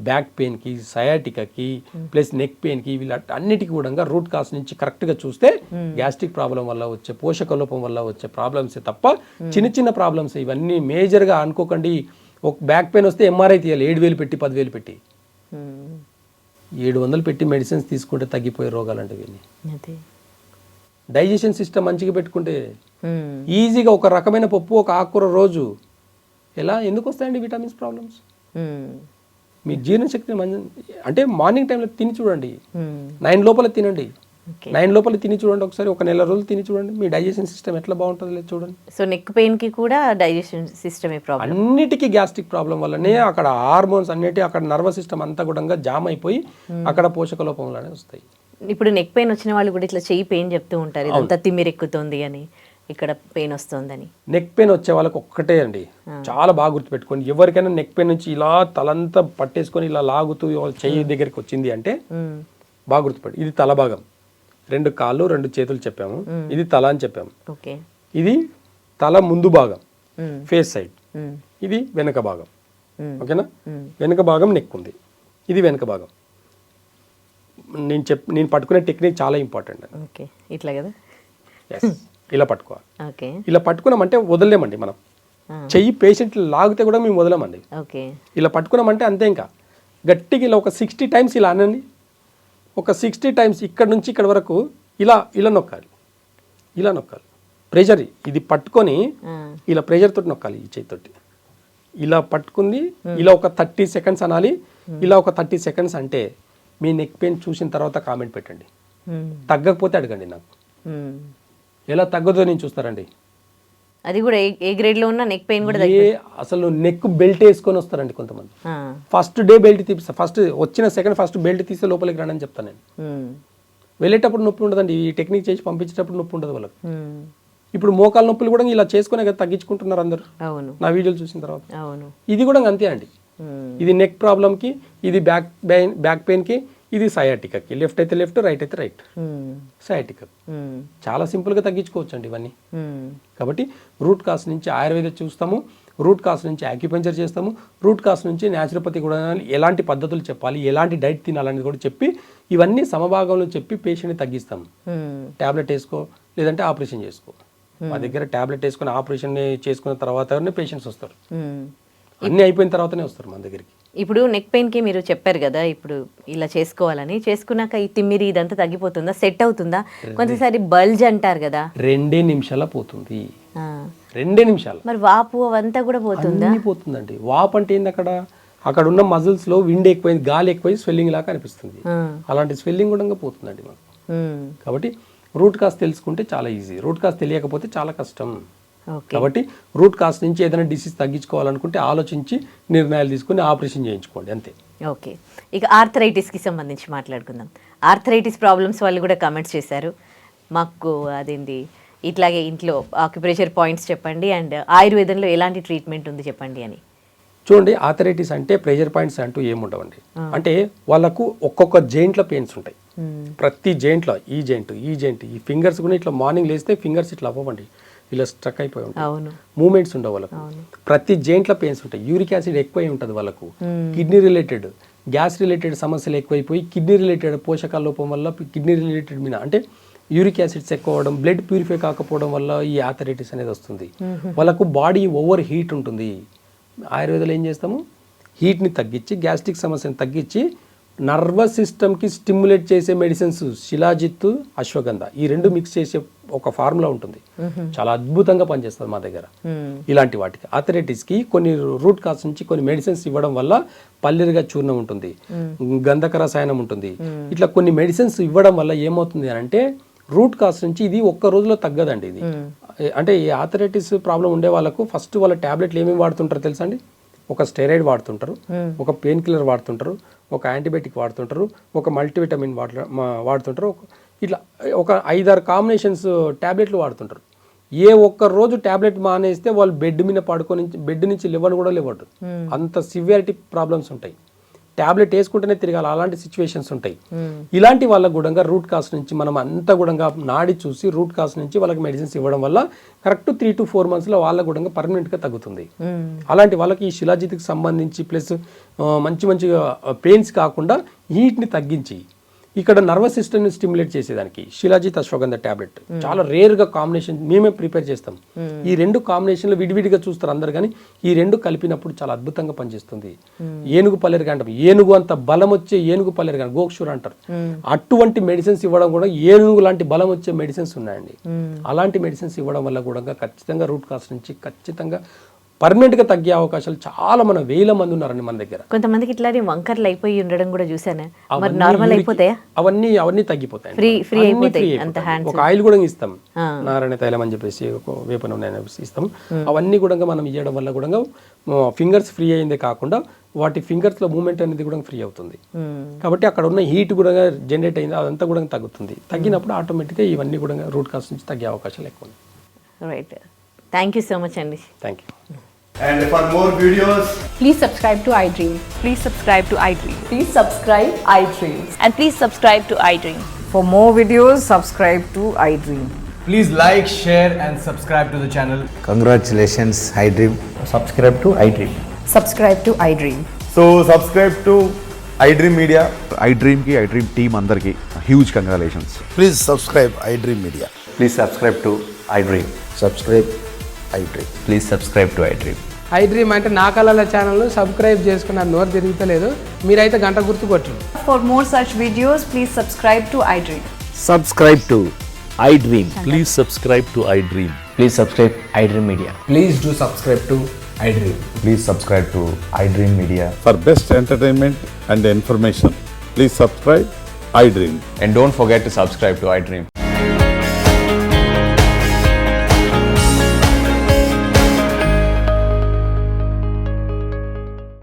బ్యాక్ పెయిన్కి, సయాటికాకి, ప్లస్ నెక్ పెయిన్కి, వీళ్ళన్నిటికీ కూడా రూట్ కాజ్ నుంచి కరెక్ట్గా చూస్తే గ్యాస్ట్రిక్ ప్రాబ్లం వల్ల వచ్చే, పోషక లోపం వల్ల వచ్చే ప్రాబ్లమ్సే తప్ప చిన్న ప్రాబ్లమ్స్ ఇవన్నీ మేజర్గా అనుకోకండి. ఒక బ్యాక్ పెయిన్ వస్తే ఎంఆర్ఐ తీయాలి 7,000 పెట్టి 10,000 పెట్టి, 700 పెట్టి మెడిసిన్స్ తీసుకుంటే తగ్గిపోయే రోగాలు అంటే ఇవన్నీ. డైజెషన్ సిస్టమ్ మంచిగా పెట్టుకుంటే ఈజీగా ఒక రకమైన పప్పు, ఒక ఆకుకూర రోజు ఎందుకు వస్తాయండి విటమిన్స్ ప్రాబ్లమ్స్? మీ జీర్ణశక్తి అంటే మార్నింగ్ టైంలో తిని చూడండి, 9 లోపల తినండి, 9 లోపల తిని చూడండి, ఒకసారి ఒక నెల రోజులు తిని చూడండి, మీ డైజెషన్ సిస్టమ్ ఎట్లా బాగుంటుంది లేదు చూడండి. సో నెక్ పెయిన్ కి కూడా డైజెషన్ సిస్టమే ప్రాబ్లం. అన్నిటికీ గ్యాస్ట్రిక్ ప్రాబ్లం వల్లనే అక్కడ హార్మోన్స్ అన్నిటి, అక్కడ నర్వస్ సిస్టమ్ అంతా కూడా జామ్ అయిపోయి అక్కడ పోషక లోపం వల్లనే వస్తాయి. ఇప్పుడు నెక్ పెయిన్ వచ్చిన వాళ్ళు కూడా ఇట్లా చెయ్యి పెయిన్ చెప్తూ ఉంటారు, ఇదంతా తిమ్మిరెక్కుతుంది అని, ఇక్కడ పెయిన్ వస్తుందని. నెక్ పెయిన్ వచ్చే వాళ్ళకి ఒక్కటే అండి, చాలా బాగా గుర్తుపెట్టుకోండి. ఎవరికైనా నెక్ పెయిన్ నుంచి ఇలా తలంతా పట్టేసుకొని ఇలా లాగుతూ చెయ్యి దగ్గరికి వచ్చింది అంటే బాగా గుర్తుపెట్టు. ఇది తల భాగం, 2 కాళ్ళు 2 చేతులు చెప్పాము, ఇది తల అని చెప్పాము. ఇది తల ముందు భాగం, ఫేస్ సైడ్, ఇది వెనక భాగం. ఓకేనా? వెనక భాగం నెక్ ఉంది, ఇది వెనక భాగం. నేను పట్టుకునే టెక్నిక్ చాలా ఇంపార్టెంట్ అండి. ఇట్లా కదా, ఇలా పట్టుకోవాలి. ఇలా పట్టుకున్నామంటే వదలలేమండి మనం. చెయ్యి పేషెంట్ లాగితే కూడా మేము వదలమండి. ఇలా పట్టుకున్నామంటే అంతే, ఇంకా గట్టిగా ఇలా ఒక 60 టైమ్స్ ఇలా అనండి. ఒక 60 టైమ్స్ ఇక్కడ నుంచి ఇక్కడ వరకు ఇలా నొక్కాలి, ఇలా నొక్కాలి. ప్రెషర్ ఇది పట్టుకొని ఇలా ప్రెషర్ తోటి నొక్కాలి. ఈ చేతితోటి ఇలా పట్టుకుంది, ఇలా ఒక 30 సెకండ్స్ అనాలి. ఇలా ఒక 30 సెకండ్స్ అంటే మీ నెక్ పెయిన్ చూసిన తర్వాత కామెంట్ పెట్టండి. తగ్గకపోతే అడగండి నాకు. ఎలా తగ్గదో నేను చూస్తారండి. అది కూడా ఏ గ్రేడ్ లో ఉన్న నెక్ పెయిన్ కూడా అసలు నెక్ బెల్ట్ వేసుకొని వస్తారండి కొంతమంది. ఫస్ట్ డే బెల్ట్ తీసి, ఫస్ట్ వచ్చిన సెకండ్ ఫస్ట్ బెల్ట్ తీసి లోపలికి రండి అని చెప్తాను నేను. వెళ్ళేటప్పుడు నొప్పి ఉండదండి, ఈ టెక్నిక్ చేసి పంపించేటప్పుడు నొప్పి ఉండదు వాళ్ళకి. ఇప్పుడు మోకాల నొప్పులు కూడా ఇలా చేసుకునే కదా తగ్గించుకుంటున్నారు అందరు, నా వీడియోలు చూసిన తర్వాత. ఇది కూడా అంతే అండి. ఇది నెక్ ప్రాబ్లంకి, ఇది బ్యాక్ పెయిన్కి, ఇది సయాటికాకి. లెఫ్ట్ అయితే లెఫ్ట్, రైట్ అయితే రైట్. సయాటికా చాలా సింపుల్గా తగ్గించుకోవచ్చు అండి ఇవన్నీ. కాబట్టి రూట్ కాస్ నుంచి ఆయుర్వేద చూస్తాము, రూట్ కాస్ నుంచి యాక్యుపంచర్ చేస్తాము, రూట్ కాస్ నుంచి న్యాచురోపతి కూడా ఎలాంటి పద్ధతులు చెప్పాలి, ఎలాంటి డైట్ తినాలనేది కూడా చెప్పి ఇవన్నీ సమభాగంలో చెప్పి పేషెంట్ని తగ్గిస్తాము. ట్యాబ్లెట్ వేసుకో, లేదంటే ఆపరేషన్ చేసుకో. మా దగ్గర ట్యాబ్లెట్ వేసుకొని ఆపరేషన్ చేసుకున్న తర్వాత పేషెంట్స్ వస్తారు. అన్నీ అయిపోయిన తర్వాతనే వస్తారు మన దగ్గరికి. ఇప్పుడు నెక్ పెయిన్కి మీరు చెప్పారు కదా, ఇప్పుడు ఇలా చేసుకోవాలని, చేసుకున్నాక ఈ తిమ్మిరి ఇదంతా తగ్గిపోతుందా, సెట్ అవుతుందా? కొంతసారి బల్జ్ అంటారు కదా, 2 నిమిషాల పోతుంది. ఆ. 2 నిమిషాలు. మరి వాపు అవంతా కూడా పోతుందా? అన్నీ పోతుందండి. వాపు అంటే ఏంది, అక్కడ ఉన్న మజిల్స్ లో విండ్ ఎక్కువైంది, గాలి ఎక్కువై స్వెల్లింగ్ లాగా అనిపిస్తుంది. అలాంటి స్వెల్లింగ్ కూడా పోతుందండి మనకు. కాబట్టి రూట్ కాజ్ తెలుసుకుంటే చాలా ఈజీ, రూట్ కాజ్ తెలియకపోతే చాలా కష్టం. కాబట్టి రూట్ కాజ్ నుంచి ఏదైనా డిసీజ్ తగ్గించుకోవాలనుకుంటే ఆలోచించి నిర్ణయాలు తీసుకుని ఆపరేషన్ చేయించుకోండి, అంతే. ఓకే, ఇక ఆర్థరైటిస్కి సంబంధించి మాట్లాడుకుందాం. ఆర్థరైటిస్ ప్రాబ్లమ్స్ వాళ్ళు కూడా కమెంట్స్ చేశారు మాకు, అదేంటి ఇట్లాగే ఇంట్లో ఆక్యుప్రెషర్ పాయింట్స్ చెప్పండి అండ్ ఆయుర్వేదంలో ఎలాంటి ట్రీట్మెంట్ ఉంది చెప్పండి అని. చూడండి, ఆర్థరైటిస్ అంటే ప్రెషర్ పాయింట్స్ అంటూ ఏముండవండి. అంటే వాళ్ళకు ఒక్కొక్క జాయింట్లో పెయిన్స్ ఉంటాయి. ప్రతి జాయింట్లో ఈ జాయింట్ ఈ ఫింగర్స్ కూడా ఇట్లా మార్నింగ్ లేస్తే ఫింగర్స్ ఇట్లా అవ్వండి, ఇలా స్ట్రక్ అయిపోయి ఉంటాయి, మూమెంట్స్ ఉండవు వాళ్ళకు. ప్రతి జాయింట్లో పెయిన్స్ ఉంటాయి. యూరిక్ యాసిడ్ ఎక్కువై ఉంటుంది వాళ్ళకు. కిడ్నీ రిలేటెడ్, గ్యాస్ రిలేటెడ్ సమస్యలు ఎక్కువైపోయి కిడ్నీ రిలేటెడ్ పోషకాల లోపం వల్ల కిడ్నీ రిలేటెడ్ మీద అంటే యూరిక్ యాసిడ్స్ ఎక్కువ అవడం, బ్లడ్ ప్యూరిఫై కాకపోవడం వల్ల ఈ ఆర్థరైటిస్ అనేది వస్తుంది. వాళ్ళకు బాడీ ఓవర్ హీట్ ఉంటుంది. ఆయుర్వేదంలో ఏం చేస్తాము, హీట్ని తగ్గించి గ్యాస్ట్రిక్ సమస్యను తగ్గించి నర్వస్ సిస్టమ్కి స్టిమ్యులేట్ చేసే మెడిసిన్స్ శిలాజిత్, అశ్వగంధ, ఈ 2 మిక్స్ చేసే ఒక ఫార్ములా ఉంటుంది. చాలా అద్భుతంగా పనిచేస్తుంది మా దగ్గర. ఇలాంటి వాటికి ఆర్థరైటిస్కి కొన్ని రూట్ కాజ్ నుంచి కొన్ని మెడిసిన్స్ ఇవ్వడం వల్ల పల్లెరుగా చూర్ణం ఉంటుంది, గంధక రసాయనం ఉంటుంది. ఇట్లా కొన్ని మెడిసిన్స్ ఇవ్వడం వల్ల ఏమవుతుంది అంటే రూట్ కాజ్ నుంచి ఇది ఒక్క రోజులో తగ్గదండి. ఇది అంటే ఈ ఆర్థరైటిస్ ప్రాబ్లం ఉండే వాళ్ళకు ఫస్ట్ వాళ్ళ ట్యాబ్లెట్లు ఏమేమి వాడుతుంటారు తెలుసా అండి? ఒక స్టెరాయిడ్ వాడుతుంటారు, ఒక పెయిన్ కిల్లర్ వాడుతుంటారు, ఒక యాంటీబయాటిక్ వాడుతుంటారు, ఒక మల్టీవిటమిన్ వాడుతుంటారు. ఇట్లా ఒక 5-6 కాంబినేషన్స్ ట్యాబ్లెట్లు వాడుతుంటారు. ఏ ఒక్క రోజు ట్యాబ్లెట్ మానేస్తే వాళ్ళు బెడ్ మీద పడుకొని బెడ్ నుంచి లేవని కూడా లేవడు. అంత సివియారిటీ ప్రాబ్లమ్స్ ఉంటాయి. ట్యాబ్లెట్ వేసుకుంటేనే తిరగాలి, అలాంటి సిచ్యువేషన్స్ ఉంటాయి. ఇలాంటి వాళ్ళకు కూడా రూట్ కాజ్ నుంచి మనం అంతా కూడా నాడి చూసి రూట్ కాజ్ నుంచి వాళ్ళకి మెడిసిన్స్ ఇవ్వడం వల్ల కరెక్ట్ 3 to 4 monthsలో వాళ్ళకు కూడా పర్మనెంట్గా తగ్గుతుంది. అలాంటి వాళ్ళకి ఈ శిలాజిత్కి సంబంధించి ప్లస్ మంచి పెయిన్స్ కాకుండా హీట్ని తగ్గించి ఇక్కడ నర్వస్ సిస్టమ్ని స్టిమ్యులేట్ చేసేదానికి శిలాజిత్ అశ్వగంధ టాబ్లెట్ చాలా రేర్గా కాంబినేషన్ మేమే ప్రిపేర్ చేస్తాం. ఈ 2 కాంబినేషన్లు విడివిడిగా చూస్తారు అందరు, కానీ ఈ 2 కలిపినప్పుడు చాలా అద్భుతంగా పనిచేస్తుంది. ఏనుగు పల్లెరుగా అంటాం, ఏనుగు అంత బలం వచ్చే ఏనుగు పల్లెరుగా గోక్షూర్ అంటారు. అటువంటి మెడిసిన్స్ ఇవ్వడం కూడా ఏనుగు లాంటి బలం వచ్చే మెడిసిన్స్ ఉన్నాయండి. అలాంటి మెడిసిన్స్ ఇవ్వడం వల్ల కూడా ఖచ్చితంగా రూట్ కాజ్ నుంచి ఖచ్చితంగా పర్మనెంట్ గా తగ్గే అవకాశాలు చాలా, మన 1000 మంది ఉన్నారండి మన దగ్గర. కొంతమందికి ఇట్లానే వంకర్లు అయిపోయి ఉండడం కూడా చూసాను. మరి నార్మల్ అయిపోతాయా? అవన్నీ తగ్గిపోతాయి, ఫ్రీ అయిపోతాయి. అంత హ్యాండ్స్ ఒక ఆయిల్ కూడా ఇస్తాం, నారాయణ తైలం అని చెప్పేసి ఒక వేప నూనె ఇస్తాం. అవన్నీ కూడా మనం ఇవ్వడం వల్ల కూడా ఫింగర్స్ ఫ్రీ అయిందే కాకుండా వాటి ఫింగర్స్ లో మూవ్మెంట్ అనేది కూడా ఫ్రీ అవుతుంది. కాబట్టి అక్కడ ఉన్న హీట్ కూడా జనరేట్ అయింది, అదంతా కూడా తగ్గుతుంది. తగ్గినప్పుడు ఆటోమేటిక్గా ఇవన్నీ కూడా రూట్ కాజ్ నుంచి తగ్గే అవకాశాలు ఎక్కువ ఉన్నాయి. Right, thank you so much అండి. Thank you. And for more videos, please subscribe to iDream. Please subscribe to iDream. Please subscribe iDream. And please subscribe to iDream. For more videos, subscribe to iDream. please like, share and subscribe to the channel. Congratulations, iDream. Subscribe to iDream. Subscribe to iDream. So subscribe to iDream Media. iDream ki iDream team andarki huge congratulations. Please subscribe iDream Media. Please subscribe to iDream. Subscribe iDream. Please subscribe to iDream. iDream అంటే నా కళల channel subscribe చేసుకున్న నోరు తిరుగుతలేదు, మీరైతే గంట గుర్తు కొట్టండి. For more such videos, please subscribe to iDream. Subscribe to iDream. Please subscribe to iDream. Please subscribe iDream Media. Please do subscribe to iDream. Please subscribe to iDream Media. For best entertainment and information, please subscribe iDream. And don't forget to subscribe to iDream.